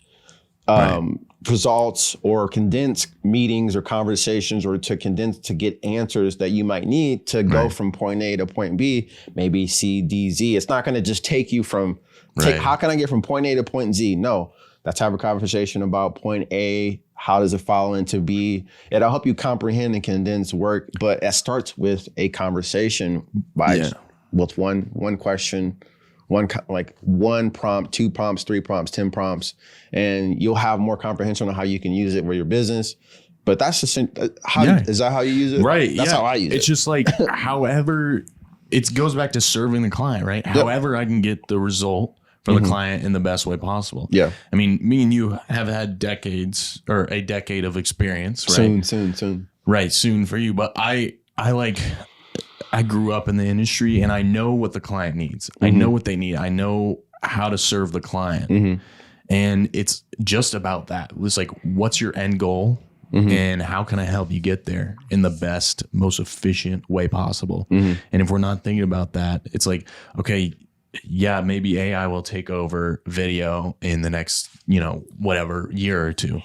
Speaker 2: results, or condense meetings or conversations, or to get answers that you might need to go from point A to point B, maybe C, D, Z. It's not going to just take you from, how can I get from point A to point Z? No, let's have a conversation about point A. How does it follow into B? It'll help you comprehend and condense work, but it starts with a conversation with one question, one prompt, 2 prompts, 3 prompts, 10 prompts, and you'll have more comprehension on how you can use it for your business. But that's just is that how you use it?
Speaker 1: Right.
Speaker 2: That's how I use it.
Speaker 1: It's just like, however, it goes back to serving the client, right? Yep. However I can get the result for the client in the best way possible. Yeah. I mean, me and you have had a decade of experience, right?
Speaker 2: Soon.
Speaker 1: Right. Soon for you. But I grew up in the industry and I know what the client needs. I know what they need. I know how to serve the client. And it's just about that. It's like, what's your end goal? And how can I help you get there in the best, most efficient way possible? And if we're not thinking about that, it's like, okay, yeah, maybe AI will take over video in the next, whatever year or two.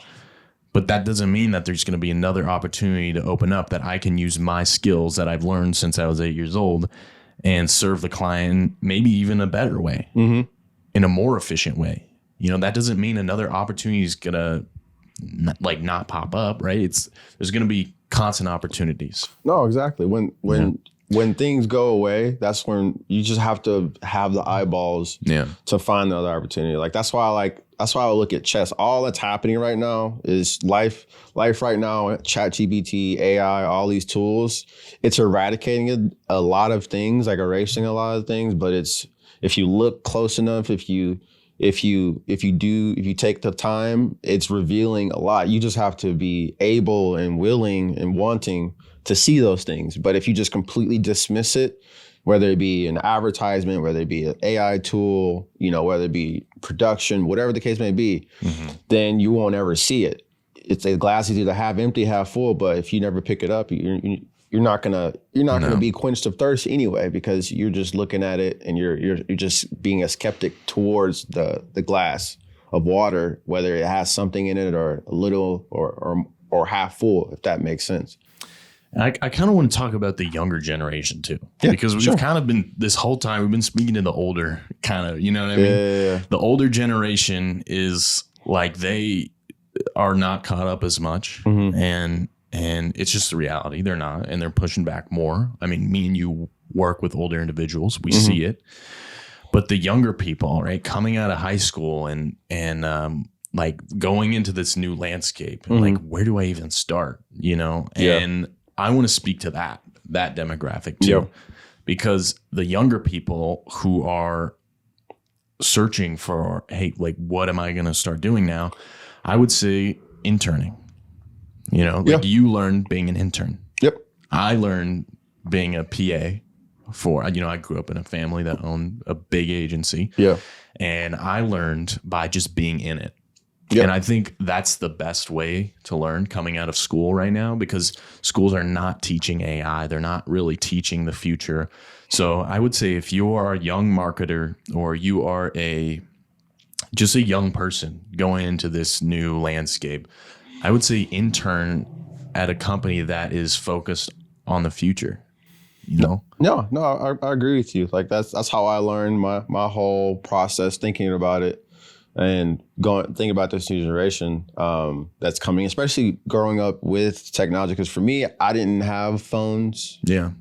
Speaker 1: But that doesn't mean that there's going to be another opportunity to open up that I can use my skills that I've learned since I was 8 years old and serve the client maybe even a better way, in a more efficient way. That doesn't mean another opportunity is going to not pop up, right? There's going to be constant opportunities.
Speaker 2: No, exactly. When things go away, that's when you just have to have the eyeballs to find the other opportunity. Like that's why I look at chess. All that's happening right now is life right now, ChatGPT, AI, all these tools. It's eradicating a lot of things, like erasing a lot of things. But it's, if you look close enough, if you take the time, it's revealing a lot. You just have to be able and willing and wanting to see those things. But if you just completely dismiss it, whether it be an advertisement, whether it be an AI tool, whether it be production, whatever the case may be, then you won't ever see it. It's a glass is either half empty, half full. But if you never pick it up, you're not gonna be quenched of thirst anyway, because you're just looking at it and you're just being a skeptic towards the glass of water, whether it has something in it or a little or half full, if that makes sense.
Speaker 1: I kind of want to talk about the younger generation too, because we've kind of been, this whole time we've been speaking to the older kind of, you know what I mean? Yeah. The older generation is like, they are not caught up as much, and it's just the reality. They're not, and they're pushing back more. I mean, me and you work with older individuals, we see it, but the younger people, right, coming out of high school and like going into this new landscape, and like, where do I even start? And I want to speak to that demographic too, because the younger people who are searching for, hey, like, what am I going to start doing now? I would say interning. You learned being an intern. Yep. I learned being a PA for, I grew up in a family that owned a big agency. Yeah. And I learned by just being in it. Yep. And I think that's the best way to learn coming out of school right now, because schools are not teaching AI. They're not really teaching the future. So I would say if you are a young marketer, or you are just a young person going into this new landscape, I would say intern at a company that is focused on the future. No, I agree with you. Like that's how I learned my whole process, thinking about it. And thinking about this new generation that's coming, especially growing up with technology. Because for me, I didn't have phones. Yeah.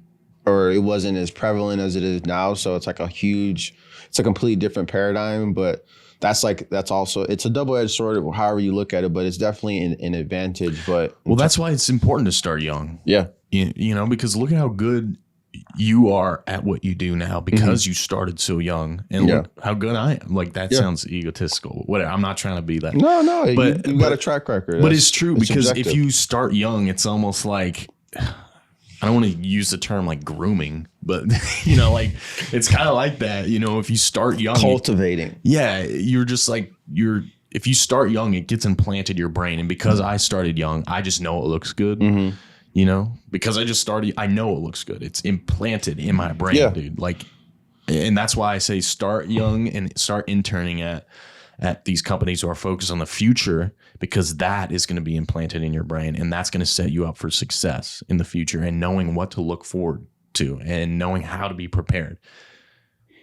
Speaker 1: Or it wasn't as prevalent as it is now. So it's like it's a completely different paradigm. But it's a double-edged sword, however you look at it. But it's definitely an advantage. But that's why it's important to start young. Yeah. Because look at how good you are at what you do now, because you started so young, and look how good I am. Like that sounds egotistical. Whatever. I'm not trying to be that. No, but you got a track record. But it's true, because if you start young, it's almost like, I don't want to use the term like grooming, but like it's kind of like that. If you start young,
Speaker 2: cultivating.
Speaker 1: You're just like if you start young, it gets implanted in your brain, and because I started young, I just know it looks good. Because I just started, I know it looks good. It's implanted in my brain, dude. Like, and that's why I say start young and start interning at these companies who are focused on the future, because that is going to be implanted in your brain, and that's going to set you up for success in the future, and knowing what to look forward to and knowing how to be prepared.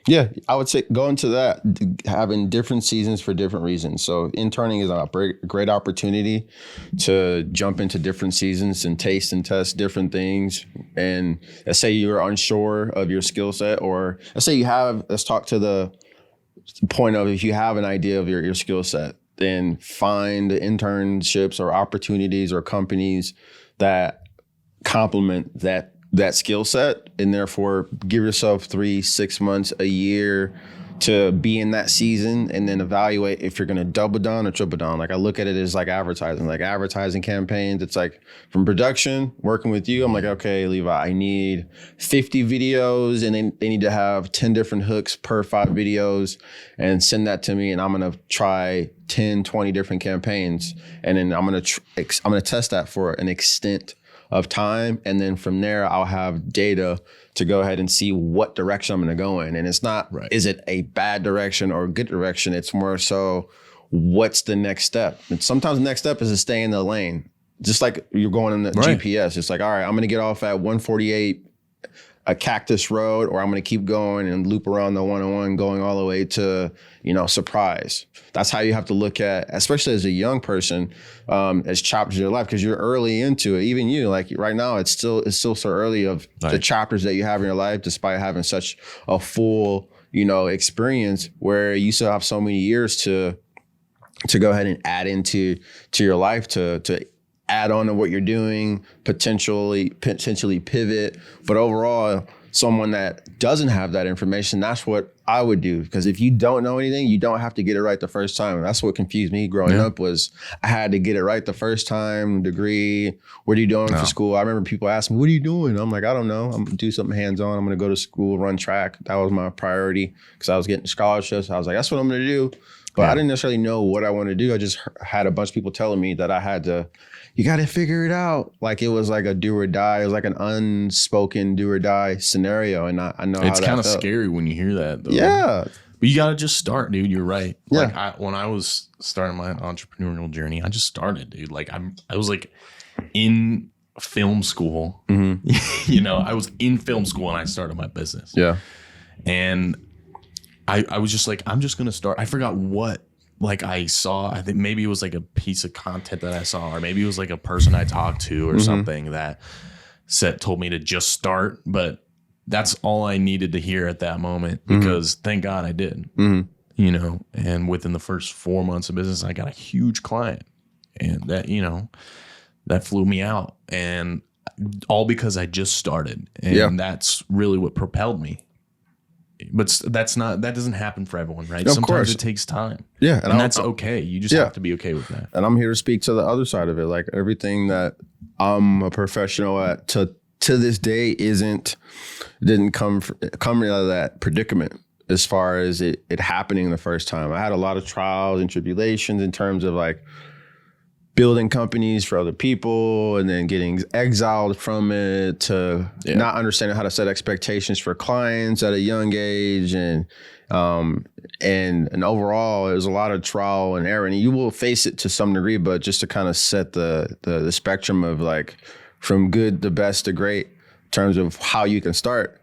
Speaker 2: Yeah, I would say go into that, having different seasons for different reasons. So interning is a great opportunity to jump into different seasons and taste and test different things. And let's say you're unsure of your skill set, or let's talk to the point of, if you have an idea of your skill set, then find internships or opportunities or companies that complement that skill set, and therefore give yourself 3-6 months, a year to be in that season, and then evaluate if you're going to double down or triple down. Like I look at it as like advertising campaigns. It's like from production, working with you, I'm like, okay, Levi, I need 50 videos, and they need to have 10 different hooks per 5 videos, and send that to me, and I'm going to try 10, 20 different campaigns, and then I'm going to test that for an extent of time, and then from there I'll have data to go ahead and see what direction I'm going to go in. And it's not, is it a bad direction or a good direction? It's more so, what's the next step? And sometimes the next step is to stay in the lane. Just like you're going in the GPS. It's like, all right, I'm going to get off at 148 a cactus road, or I'm going to keep going and loop around the 101, going all the way to, surprise. That's how you have to look at, especially as a young person, as chapters of your life, because you're early into it. Even you, like right now, it's still so early of the chapters that you have in your life, despite having such a full, experience, where you still have so many years to go ahead and add into your life, to add on to what you're doing, potentially pivot. But overall, someone that doesn't have that information, that's what I would do. Because if you don't know anything, you don't have to get it right the first time. And that's what confused me growing up, was I had to get it right the first time. Degree, what are you doing for school? I remember people asking me, what are you doing? I'm like, I don't know. I'm gonna do something hands-on. I'm gonna go to school, run track. That was my priority, because I was getting scholarships. I was like, that's what I'm gonna do. But I didn't necessarily know what I wanted to do. I just had a bunch of people telling me that I had to, you got to figure it out. Like it was like a do or die. It was like an unspoken do or die scenario. And I know
Speaker 1: it's kind of scary when you hear that, though.
Speaker 2: Yeah.
Speaker 1: But you got to just start, dude. You're right.
Speaker 2: Yeah.
Speaker 1: Like when I was starting my entrepreneurial journey, I just started, dude. Like I was like in film school. Mm-hmm. I was in film school and I started my business.
Speaker 2: Yeah.
Speaker 1: And I was just like, I'm just going to start. I forgot what I saw. I think maybe it was like a piece of content that I saw, or maybe it was like a person I talked to or something that told me to just start. But that's all I needed to hear at that moment, because thank God I did, and within the first 4 months of business, I got a huge client, and that flew me out, and all because I just started. And that's really what propelled me. But that doesn't happen for everyone, right?
Speaker 2: Of
Speaker 1: Sometimes
Speaker 2: course.
Speaker 1: it takes time.
Speaker 2: Yeah.
Speaker 1: And that's okay. You just have to be okay with that.
Speaker 2: And I'm here to speak to the other side of it. Like everything that I'm a professional at to this day didn't come out of that predicament, as far as it happening the first time. I had a lot of trials and tribulations in terms of like building companies for other people, and then getting exiled from it, to not understanding how to set expectations for clients at a young age. And overall, there's a lot of trial and error, and you will face it to some degree, but just to kind of set the spectrum of like from good to best to great in terms of how you can start.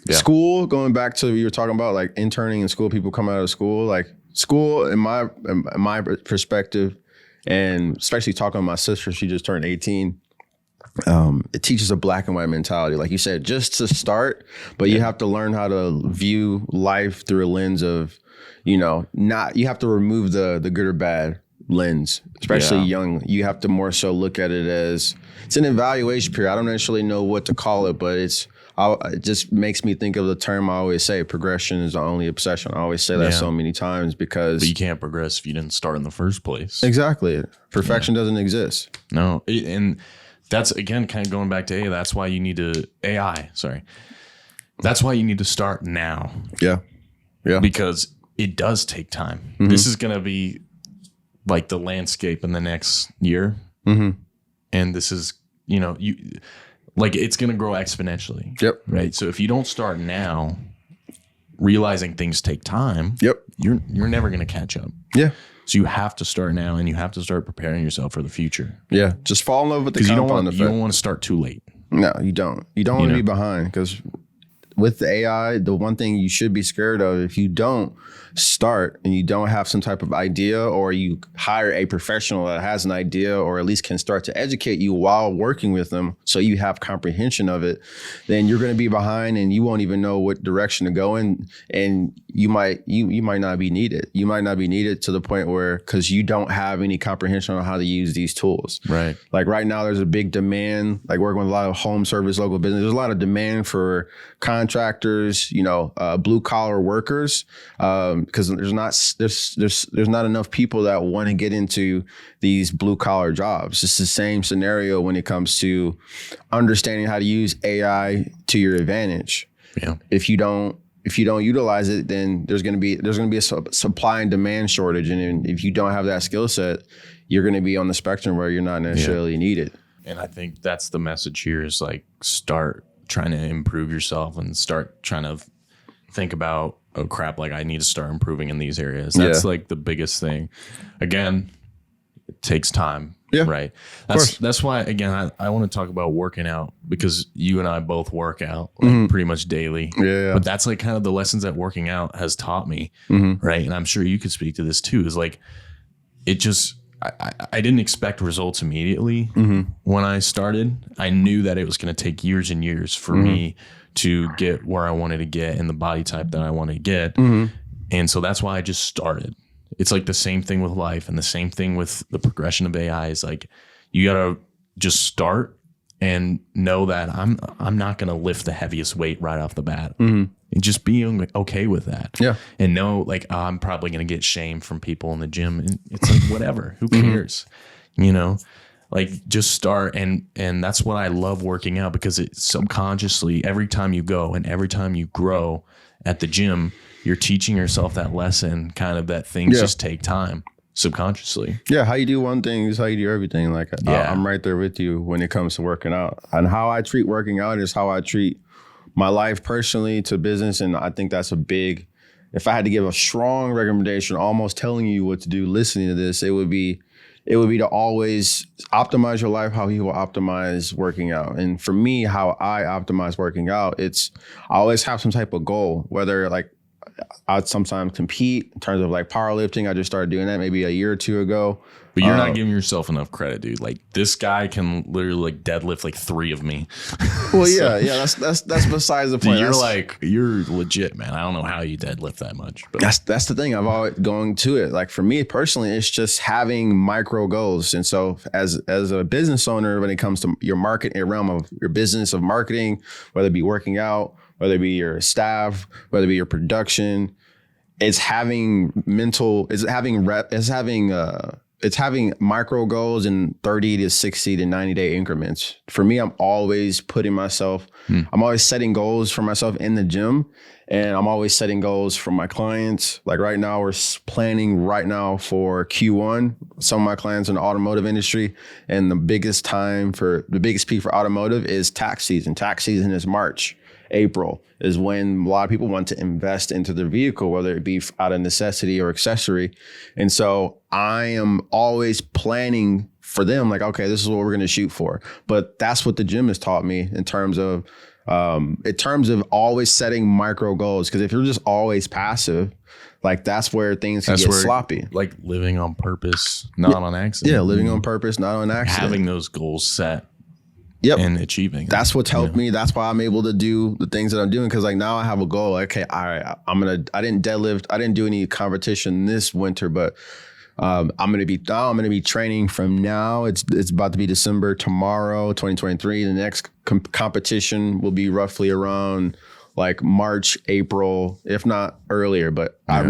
Speaker 2: Yeah. School, going back to what you were talking about, like interning in school, people come out of school, like school in my perspective, and especially talking to my sister, she just turned 18. It teaches a black and white mentality, like you said, just to start, but you have to learn how to view life through a lens of, you have to remove the good or bad lens, especially young. You have to more so look at it as it's an evaluation period. I don't necessarily know what to call it, but it just makes me think of the term I always say, progression is the only obsession. I always say that so many times, because
Speaker 1: but you can't progress if you didn't start in the first place.
Speaker 2: Exactly. Perfection doesn't exist.
Speaker 1: No. And that's, again, kind of going back to that's why you need to that's why you need to start now.
Speaker 2: Yeah.
Speaker 1: Because it does take time. Mm-hmm. This is going to be like the landscape in the next year. Mm-hmm. And this is, it's going to grow exponentially.
Speaker 2: Yep.
Speaker 1: Right. So if you don't start now, realizing things take time.
Speaker 2: Yep.
Speaker 1: You're never going to catch up.
Speaker 2: Yeah.
Speaker 1: So you have to start now, and you have to start preparing yourself for the future.
Speaker 2: Yeah. Just fall in love with the compound effect.
Speaker 1: You don't want to start too late.
Speaker 2: No, you don't. You don't want to be behind, because with the AI, the one thing you should be scared of, if you don't start and you don't have some type of idea, or you hire a professional that has an idea, or at least can start to educate you while working with them, so you have comprehension of it, then you're going to be behind, and you won't even know what direction to go in, and you might not be needed. You might not be needed to the point where, because you don't have any comprehension on how to use these tools.
Speaker 1: Right.
Speaker 2: Like right now, there's a big demand, like working with a lot of home service, local business. There's a lot of demand for contractors, blue collar workers, because there's not enough people that want to get into these blue collar jobs. It's the same scenario when it comes to understanding how to use AI to your advantage.
Speaker 1: Yeah.
Speaker 2: If you don't utilize it, then there's going to be a supply and demand shortage, and if you don't have that skill set, you're going to be on the spectrum where you're not necessarily needed.
Speaker 1: And I think that's the message here, is like, start trying to improve yourself and start trying to think about, oh crap, like I need to start improving in these areas. That's like the biggest thing. Again, it takes time.
Speaker 2: Yeah.
Speaker 1: Right. That's why, again, I want to talk about working out, because you and I both work out like pretty much daily.
Speaker 2: Yeah.
Speaker 1: But that's like kind of the lessons that working out has taught me. Right. And I'm sure you could speak to this too, is like, it just, I didn't expect results immediately when I started. I knew that it was going to take years and years for me to get where I wanted to get in the body type that I wanted to get. And so that's why I just started. It's like the same thing with life, and the same thing with the progression of AI is like, you got to just start and know that I'm not going to lift the heaviest weight right off the bat, and just being okay with that.
Speaker 2: Yeah.
Speaker 1: And know like, I'm probably going to get shamed from people in the gym, and it's like, whatever, who cares? You know, like just start. And that's what I love working out, because it subconsciously, every time you go and every time you grow at the gym, you're teaching yourself that lesson, kind of that things just take time subconsciously.
Speaker 2: Yeah. How you do one thing is how you do everything. Like I'm right there with you when it comes to working out, and how I treat working out is how I treat my life personally to business. And I think that's a big, if I had to give a strong recommendation, almost telling you what to do, listening to this, it would be to always optimize your life how you will optimize working out. And for me, how I optimize working out, I always have some type of goal, whether like I'd sometimes compete in terms of like powerlifting. I just started doing that maybe a year or two ago.
Speaker 1: But you're not giving yourself enough credit, dude. Like, this guy can literally like deadlift like 3 of me.
Speaker 2: Well, yeah. That's besides the point.
Speaker 1: Dude, you're legit, man. I don't know how you deadlift that much. But
Speaker 2: that's the thing. I've always going to it. Like for me personally, it's just having micro goals. And so as a business owner, when it comes to your market, your realm of your business of marketing, whether it be working out, whether it be your staff, whether it be your production, it's having micro goals in 30 to 60 to 90 day increments. For me, I'm always putting myself, I'm always setting goals for myself in the gym, and I'm always setting goals for my clients. Like right now, we're planning right now for Q1. Some of my clients in the automotive industry, and the biggest peak for automotive is tax season. Tax season is March. April is when a lot of people want to invest into their vehicle, whether it be out of necessity or accessory. And so I am always planning for them, like, okay, this is what we're going to shoot for. But that's what the gym has taught me in terms of always setting micro goals. Because if you're just always passive, like that's where things can get sloppy.
Speaker 1: Like living on purpose, not on accident.
Speaker 2: Yeah, living on purpose, not on accident.
Speaker 1: Having those goals set.
Speaker 2: Yep.
Speaker 1: And achieving.
Speaker 2: That's what's helped me. That's why I'm able to do the things that I'm doing. Cause like now I have a goal. Like, okay, all right, I didn't deadlift. I didn't do any competition this winter, but I'm going to be training from now. It's about to be December tomorrow, 2023. The next competition will be roughly around like March, April, if not earlier. But I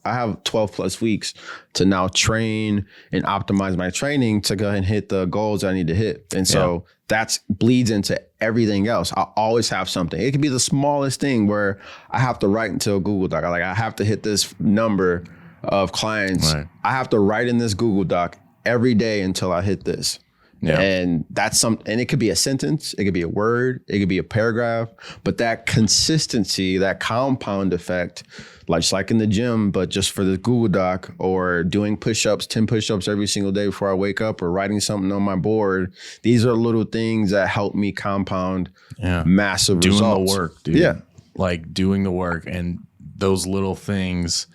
Speaker 2: have 12 plus weeks to now train and optimize my training to go ahead and hit the goals I need to hit. And so that bleeds into everything else. I always have something. It could be the smallest thing where I have to write into a Google Doc. Like I have to hit this number of clients. Right. I have to write in this Google Doc every day until I hit this. Yeah. And and it could be a sentence, it could be a word, it could be a paragraph, but that consistency, that compound effect, like in the gym, but just for the Google Doc, or doing push-ups, 10 push-ups every single day before I wake up, or writing something on my board. These are little things that help me compound massive results.
Speaker 1: Doing the work, dude. Yeah. Like doing the work, and those little things,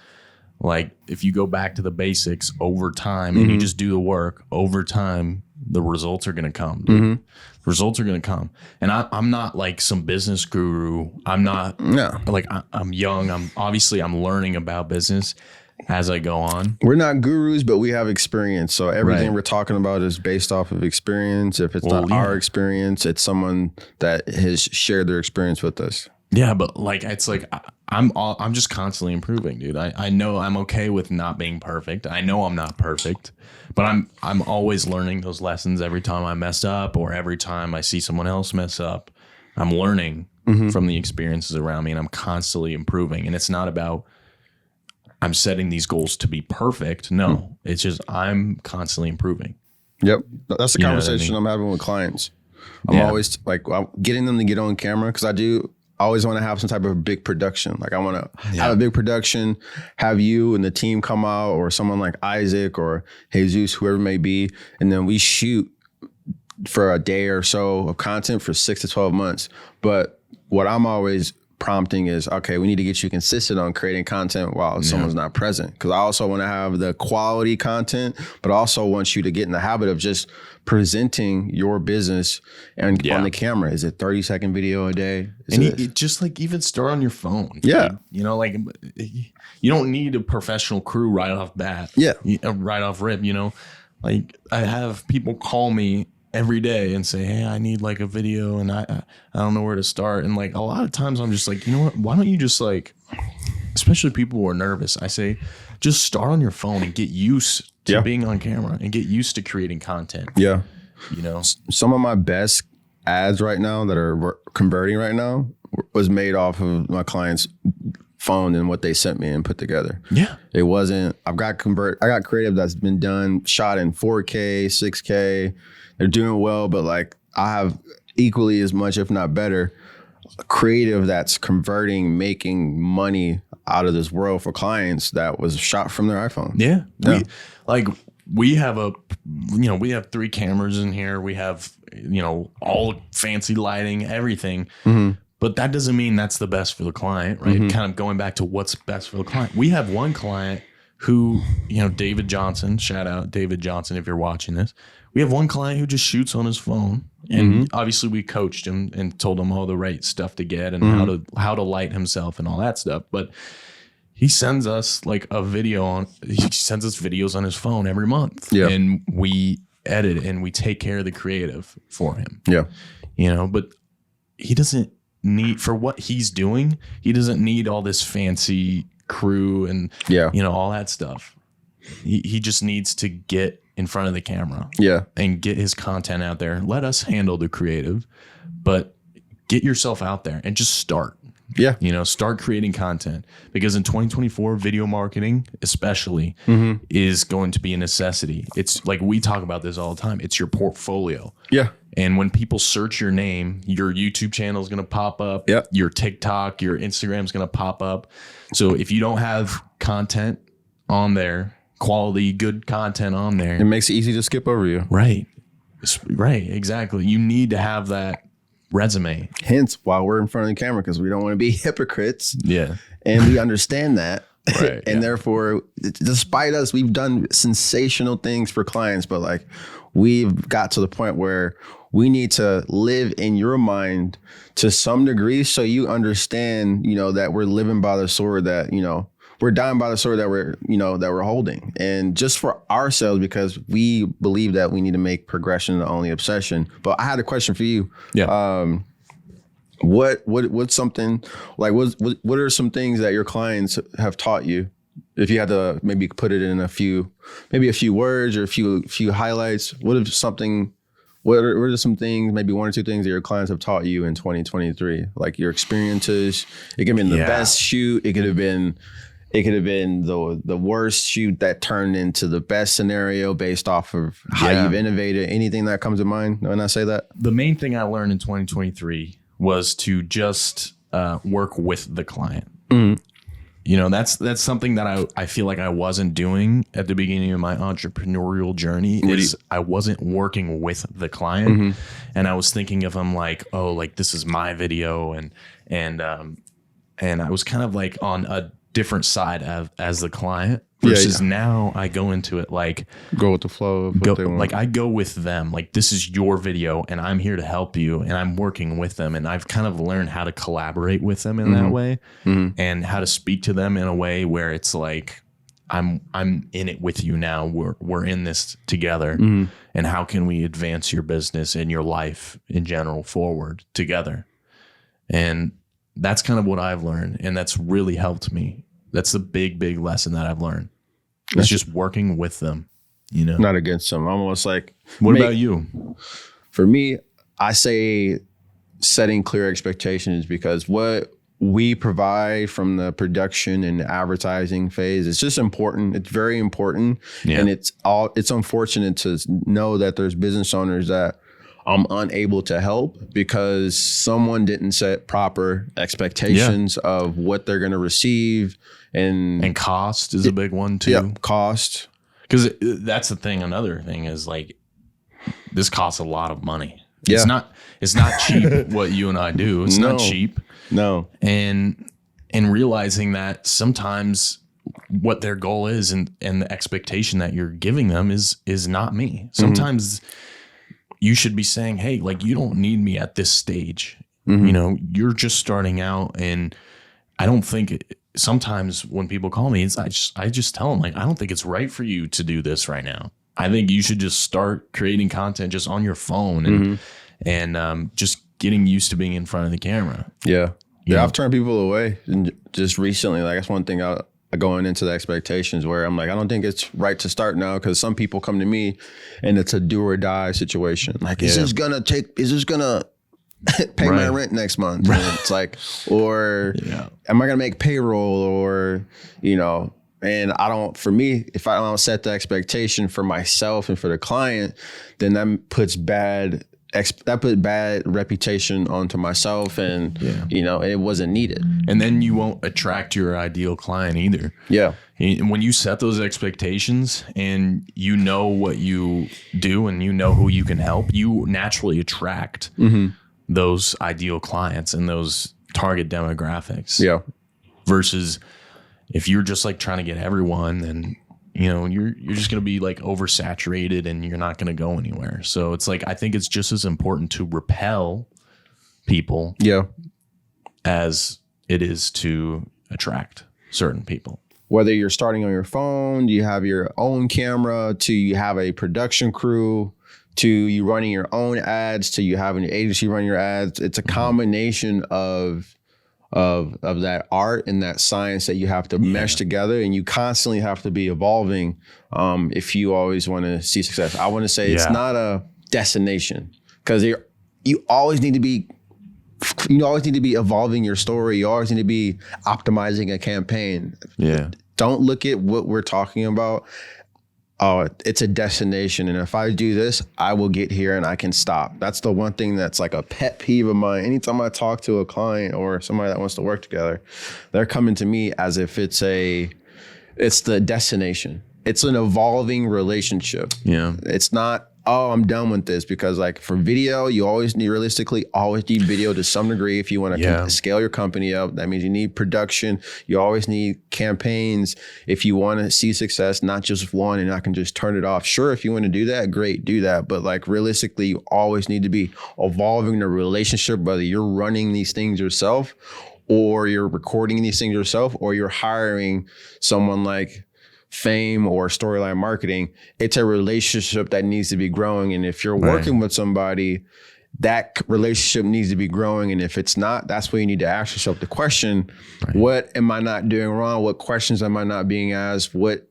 Speaker 1: like if you go back to the basics over time and you just do the work over time, the results are going to come. Dude. The results are going to come. And I'm not like some business guru. I'm not like I'm young. I'm learning about business as I go on.
Speaker 2: We're not gurus, but we have experience. So everything we're talking about is based off of experience. If it's not our experience, it's someone that has shared their experience with us.
Speaker 1: Yeah, but like it's like I'm just constantly improving, dude. I know I'm okay with not being perfect. I know I'm not perfect, but I'm always learning those lessons every time I mess up, or every time I see someone else mess up. I'm learning from the experiences around me, and I'm constantly improving. And it's not about I'm setting these goals to be perfect. No, it's just I'm constantly improving.
Speaker 2: Yep, that's the conversation I'm having with clients. I'm always like getting them to get on camera, because always want to have some type of big production. Like I want to have a big production, have you and the team come out, or someone like Isaac or Jesus, whoever it may be. And then we shoot for a day or so of content for 6 to 12 months. But what I'm always prompting is, okay, we need to get you consistent on creating content while someone's not present. Because I also want to have the quality content, but I also want you to get in the habit of just presenting your business and on the camera. Is it 30-second video a day?
Speaker 1: And just like even start on your phone.
Speaker 2: Yeah.
Speaker 1: You know, like you don't need a professional crew right off bat.
Speaker 2: Yeah.
Speaker 1: Right off rip, you know, like I have people call me every day and say, hey, I need like a video and I don't know where to start. And like a lot of times I'm just like, you know what, why don't you just like, especially people who are nervous, I say, just start on your phone and get used to being on camera and get used to creating content.
Speaker 2: Yeah.
Speaker 1: You know,
Speaker 2: some of my best ads right now that are converting right now was made off of my client's phone and what they sent me and put together.
Speaker 1: Yeah.
Speaker 2: It wasn't, I got creative that's been done, shot in 4K, 6K. They're doing well, but like I have equally as much, if not better, creative that's converting, making money out of this world for clients that was shot from their iPhone.
Speaker 1: Yeah. We have we have 3 cameras in here. We have, all fancy lighting, everything. Mm-hmm. But that doesn't mean that's the best for the client, right? Mm-hmm. Kind of going back to what's best for the client. We have one client who, David Johnson, shout out David Johnson if you're watching this. We have one client who just shoots on his phone, and obviously we coached him and told him all the right stuff to get and how to light himself and all that stuff. But he sends us he sends us videos on his phone every month, and we edit and we take care of the creative for him. Yeah, but he doesn't need, for what he's doing, he doesn't need all this fancy crew and all that stuff. He just needs to get in front of the camera and get his content out there. Let us handle the creative, but get yourself out there and just start. Start creating content, because in 2024, video marketing especially is going to be a necessity. It's like, we talk about this all the time. It's your portfolio. And when people search your name, your YouTube channel is going to pop up. Your TikTok, your Instagram is going to pop up. So if you don't have content on there, quality, good content on there,
Speaker 2: it makes it easy to skip over you.
Speaker 1: Right. Exactly. You need to have that resume.
Speaker 2: Hence why we're in front of the camera, because we don't want to be hypocrites.
Speaker 1: Yeah.
Speaker 2: And we understand that. Right. And therefore, despite us, we've done sensational things for clients, but like we've got to the point where we need to live in your mind to some degree, so you understand, that we're living by the sword that, we're dying by the sword that we're holding. And just for ourselves, because we believe that we need to make progression the only obsession. But I had a question for you. What's something like, what are some things that your clients have taught you? If you had to maybe put it in a few words or a few highlights, what are some things, maybe 1 or 2 things that your clients have taught you in 2023? Like your experiences. It could have been the best shoot. It could have been the worst shoot that turned into the best scenario based off of how you've innovated. Anything that comes to mind when I say that?
Speaker 1: The main thing I learned in 2023 was to just work with the client. That's something that I feel like I wasn't doing at the beginning of my entrepreneurial journey. I wasn't working with the client, and I was thinking of them like, oh, like this is my video, and I was kind of like on a different side as the client versus now I go into it like
Speaker 2: go with the flow of what they want.
Speaker 1: Like I go with them, like this is your video and I'm here to help you, and I'm working with them, and I've kind of learned how to collaborate with them in that way, and how to speak to them in a way where it's like I'm in it with you now. We're in this together, and how can we advance your business and your life in general forward together? And that's kind of what I've learned, and that's really helped me. That's the big lesson that I've learned. It's just working with them,
Speaker 2: Not against them. Almost like,
Speaker 1: what about you?
Speaker 2: For me, I say setting clear expectations, because what we provide from the production and advertising phase, it's just important. It's very important. And it's unfortunate to know that there's business owners that I'm unable to help because someone didn't set proper expectations of what they're going to receive. And
Speaker 1: cost is a big one too.
Speaker 2: Yeah, cost.
Speaker 1: Because that's the thing. Another thing is like, this costs a lot of money.
Speaker 2: Yeah.
Speaker 1: It's not cheap what you and I do. It's not cheap.
Speaker 2: No.
Speaker 1: And realizing that sometimes what their goal is and the expectation that you're giving them is not me. Sometimes you should be saying, hey, like, you don't need me at this stage. You know, you're just starting out. And I don't think sometimes when people call me, I just tell them, like, I don't think it's right for you to do this right now. I think you should just start creating content just on your phone and just getting used to being in front of the camera.
Speaker 2: Yeah. Yeah. I've turned people away. And just recently, like, that's one thing going into the expectations where I'm like, I don't think it's right to start now, because some people come to me and it's a do or die situation. Like, is this gonna pay my rent next month? And it's like, or am I gonna make payroll, or, you know, and for me, if I don't set the expectation for myself and for the client, then that puts bad reputation onto myself, and you know, it wasn't needed. And
Speaker 1: then you won't attract your ideal client either.
Speaker 2: Yeah.
Speaker 1: And when you set those expectations and you know what you do and you know who you can help, you naturally attract those ideal clients and those target demographics.
Speaker 2: Yeah.
Speaker 1: Versus if you're just like trying to get everyone, then, you know, you're just going to be like oversaturated and you're not going to go anywhere. So it's like, I think it's just as important to repel people as it is to attract certain people.
Speaker 2: Whether you're starting on your phone, you have your own camera, to you have a production crew, to you running your own ads, to you having an agency run your ads. It's a combination of that art and that science that you have to mesh together, and you constantly have to be evolving if you always want to see success. I want to say it's not a destination, because you always need to be evolving your story. You always need to be optimizing a campaign.
Speaker 1: Yeah.
Speaker 2: Don't look at what we're talking about. Oh, it's a destination, and if I do this, I will get here and I can stop. That's the one thing that's like a pet peeve of mine. Anytime I talk to a client or somebody that wants to work together, they're coming to me as if it's the destination. It's an evolving relationship.
Speaker 1: Yeah.
Speaker 2: It's not, oh, I'm done with this, because like for video, you always need video to some degree. If you want to scale your company up, that means you need production. You always need campaigns. If you want to see success, not just one, and I can just turn it off. Sure, if you want to do that, great, do that. But like realistically, you always need to be evolving the relationship, whether you're running these things yourself, or you're recording these things yourself, or you're hiring someone like Fame or Storyline Marketing. It's a relationship that needs to be growing. And if you're working with somebody, that relationship needs to be growing. And if it's not, that's where you need to ask yourself the question, what am I not doing wrong? What questions am I not being asked? What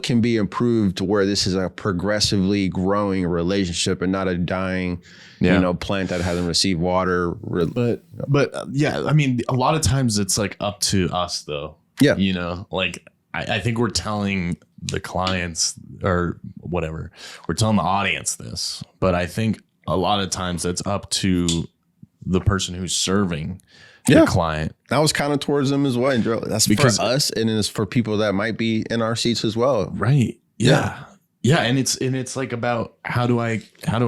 Speaker 2: can be improved to where this is a progressively growing relationship and not a dying, you know, plant that hasn't received water.
Speaker 1: But I mean, a lot of times it's like up to us though.
Speaker 2: Yeah.
Speaker 1: You know, like, I think we're telling the clients or whatever, we're telling the audience this, but I think a lot of times that's up to the person who's serving the client.
Speaker 2: That was kind of towards them as well. That's because for us, and it's for people that might be in our seats as well.
Speaker 1: Right. Yeah. And it's like about how do I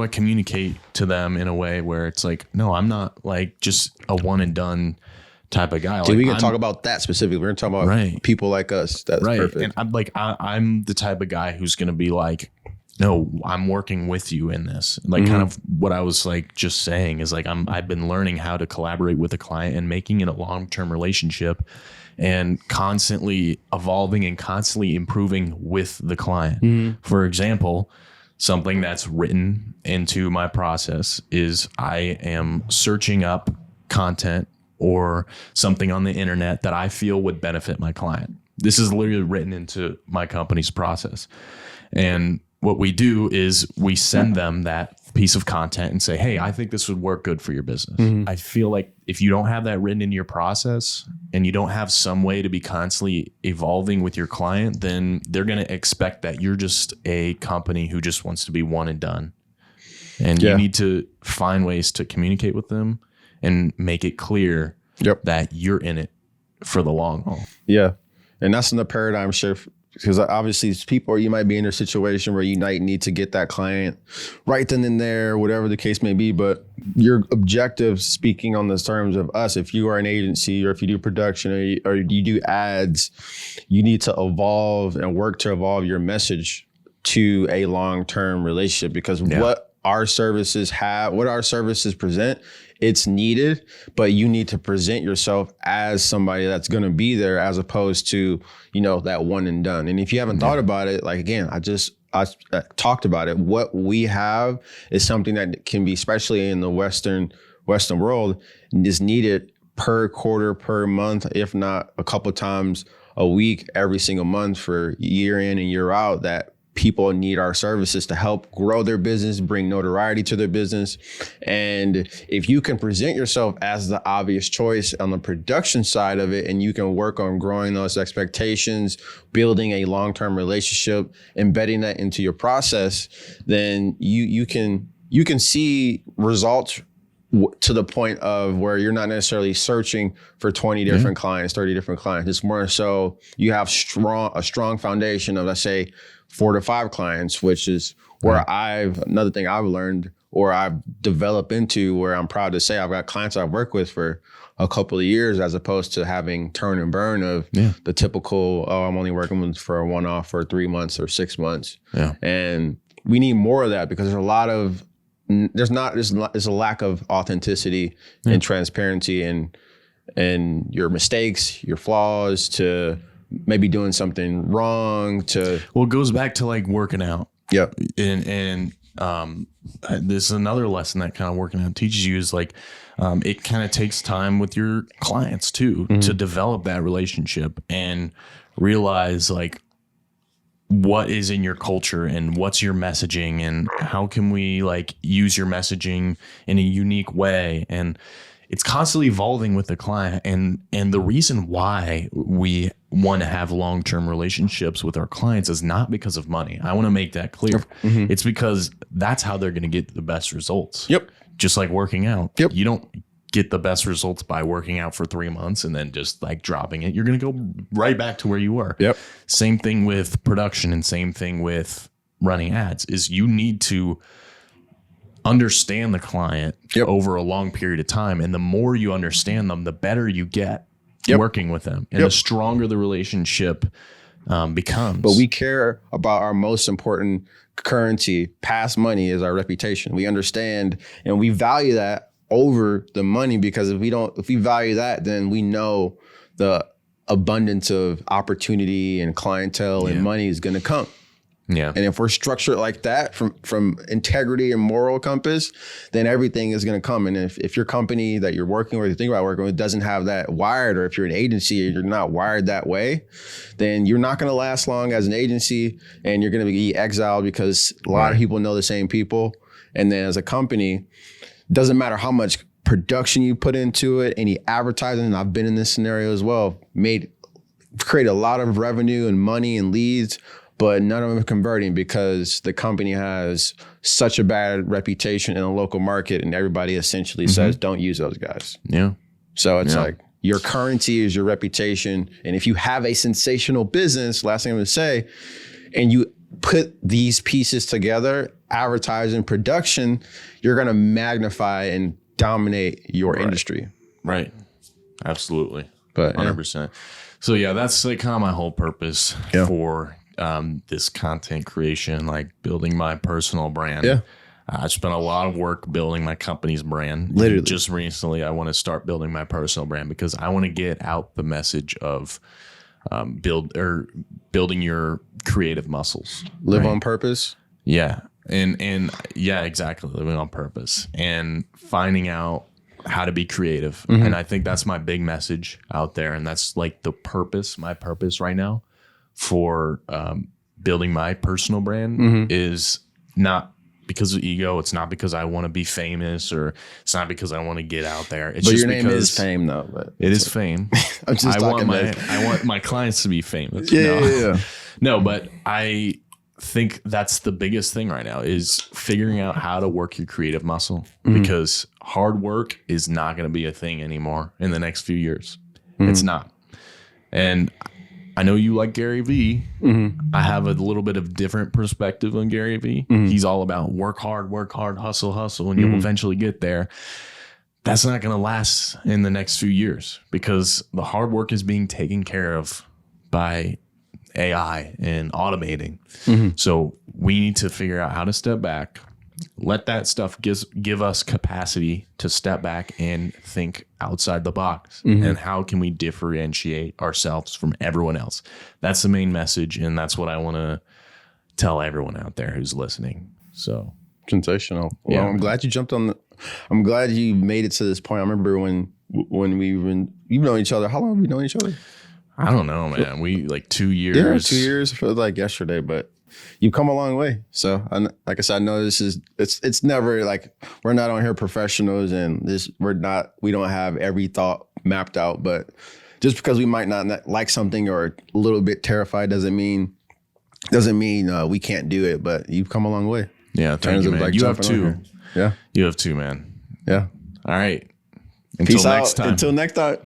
Speaker 1: communicate to them in a way where it's like, no, I'm not like just a one and done type of guy.
Speaker 2: Dude, we can talk about that specifically. We're gonna talk about people like us. That's perfect.
Speaker 1: And I'm like, I'm the type of guy who's gonna be like, no, I'm working with you in this. Like kind of what I was like just saying is like I've been learning how to collaborate with a client and making it a long-term relationship and constantly evolving and constantly improving with the client. For example, something that's written into my process is I am searching up content or something on the internet that I feel would benefit my client. This is literally written into my company's process. And what we do is we send them that piece of content and say, hey, I think this would work good for your business. I feel like if you don't have that written into your process and you don't have some way to be constantly evolving with your client, then they're going to expect that you're just a company who just wants to be one and done. And you need to find ways to communicate with them and make it clear that you're in it for the long haul.
Speaker 2: Yeah. And that's in the paradigm shift, because obviously people, you might be in a situation where you might need to get that client right then and there, whatever the case may be. But your objective, speaking on the terms of us, if you are an agency or if you do production or you do ads, you need to evolve and work to evolve your message to a long-term relationship, because what our services present, it's needed, but you need to present yourself as somebody that's going to be there, as opposed to, that one and done. And if you haven't thought about it, like, again, I talked about it. What we have is something that can be, especially in the Western world, is needed per quarter, per month, if not a couple times a week, every single month for year in and year out, that people need our services to help grow their business, bring notoriety to their business. And if you can present yourself as the obvious choice on the production side of it, and you can work on growing those expectations, building a long-term relationship, embedding that into your process, then you can see results to the point of where you're not necessarily searching for 20 different clients, 30 different clients. It's more so you have a strong foundation of, let's say, 4 to 5 clients, which is where another thing I've learned or I've developed into, where I'm proud to say I've got clients I've worked with for a couple of years, as opposed to having turn and burn of the typical, I'm only working with for a one-off for 3 months or 6 months. Yeah. And we need more of that, because there's a lack of authenticity and transparency and your mistakes, your flaws, to maybe doing something wrong, to.
Speaker 1: Well, it goes back to like working out.
Speaker 2: Yep.
Speaker 1: And this is another lesson that kind of working out teaches you, is like, it kind of takes time with your clients too, to develop that relationship and realize like what is in your culture and what's your messaging, and how can we like use your messaging in a unique way. And it's constantly evolving with the client. And the reason why we want to have long-term relationships with our clients is not because of money. I want to make that clear. It's because that's how they're going to get the best results.
Speaker 2: Yep.
Speaker 1: Just like working out.
Speaker 2: Yep.
Speaker 1: You don't get the best results by working out for 3 months and then just like dropping it. You're going to go right back to where you were.
Speaker 2: Yep.
Speaker 1: Same thing with production, and same thing with running ads, is you need to understand the client over a long period of time. And the more you understand them, the better you get working with them, and the stronger the relationship becomes.
Speaker 2: But we care about our most important currency past money is our reputation. We understand and we value that over the money, because if we value that, then we know the abundance of opportunity and clientele and money is going to come.
Speaker 1: Yeah.
Speaker 2: And if we're structured like that from integrity and moral compass, then everything is going to come. And if your company that you're working with, you think about working with, doesn't have that wired, or if you're an agency and you're not wired that way, then you're not going to last long as an agency, and you're going to be exiled, because a lot of people know the same people. And then as a company, doesn't matter how much production you put into it, any advertising, and I've been in this scenario as well, create a lot of revenue and money and leads, but none of them are converting because the company has such a bad reputation in the local market, and everybody essentially says, don't use those guys.
Speaker 1: Yeah.
Speaker 2: So it's like your currency is your reputation. And if you have a sensational business, last thing I'm going to say, and you put these pieces together, advertising, production, you're going to magnify and dominate your industry.
Speaker 1: Right. Absolutely.
Speaker 2: But
Speaker 1: 100%. So yeah, that's like kind of my whole purpose for this content creation, like building my personal brand.
Speaker 2: Yeah.
Speaker 1: I spent a lot of work building my company's brand.
Speaker 2: Literally.
Speaker 1: Just recently, I want to start building my personal brand, because I want to get out the message of building your creative muscles.
Speaker 2: Live on purpose.
Speaker 1: Yeah. And yeah, exactly. Living on purpose and finding out how to be creative. And I think that's my big message out there. And that's like my purpose right now for building my personal brand is not because of ego. It's not because I want to be famous, or it's not because I want to get out there. It's just
Speaker 2: your name
Speaker 1: because
Speaker 2: is fame, though. But
Speaker 1: it is fame.
Speaker 2: I'm just
Speaker 1: I want my clients to be famous.
Speaker 2: Yeah.
Speaker 1: No, but I think that's the biggest thing right now is figuring out how to work your creative muscle, because hard work is not going to be a thing anymore in the next few years. It's not. And I know you like Gary Vee. I have a little bit of different perspective on Gary Vee. He's all about work hard, hustle, and you'll eventually get there. That's not going to last in the next few years, because the hard work is being taken care of by AI and automating. So we need to figure out how to step back, let that stuff give us capacity to step back and think outside the box. And how can we differentiate ourselves from everyone else? That's the main message. And that's what I want to tell everyone out there who's listening. So
Speaker 2: sensational. Well, I'm glad you jumped on I'm glad you made it to this point. I remember when you've known each other. How long have we known each other?
Speaker 1: I don't know, man. We like 2 years.
Speaker 2: Yeah, 2 years. It feels like yesterday, but you've come a long way. So, like I said, I know it's never like we're not on here professionals, and we don't have every thought mapped out. But just because we might not like something or a little bit terrified doesn't mean we can't do it. But you've come a long way.
Speaker 1: Yeah, thank you, man. Like you have two.
Speaker 2: Yeah,
Speaker 1: you have two, man.
Speaker 2: Yeah.
Speaker 1: All right.
Speaker 2: Peace out. Until next time.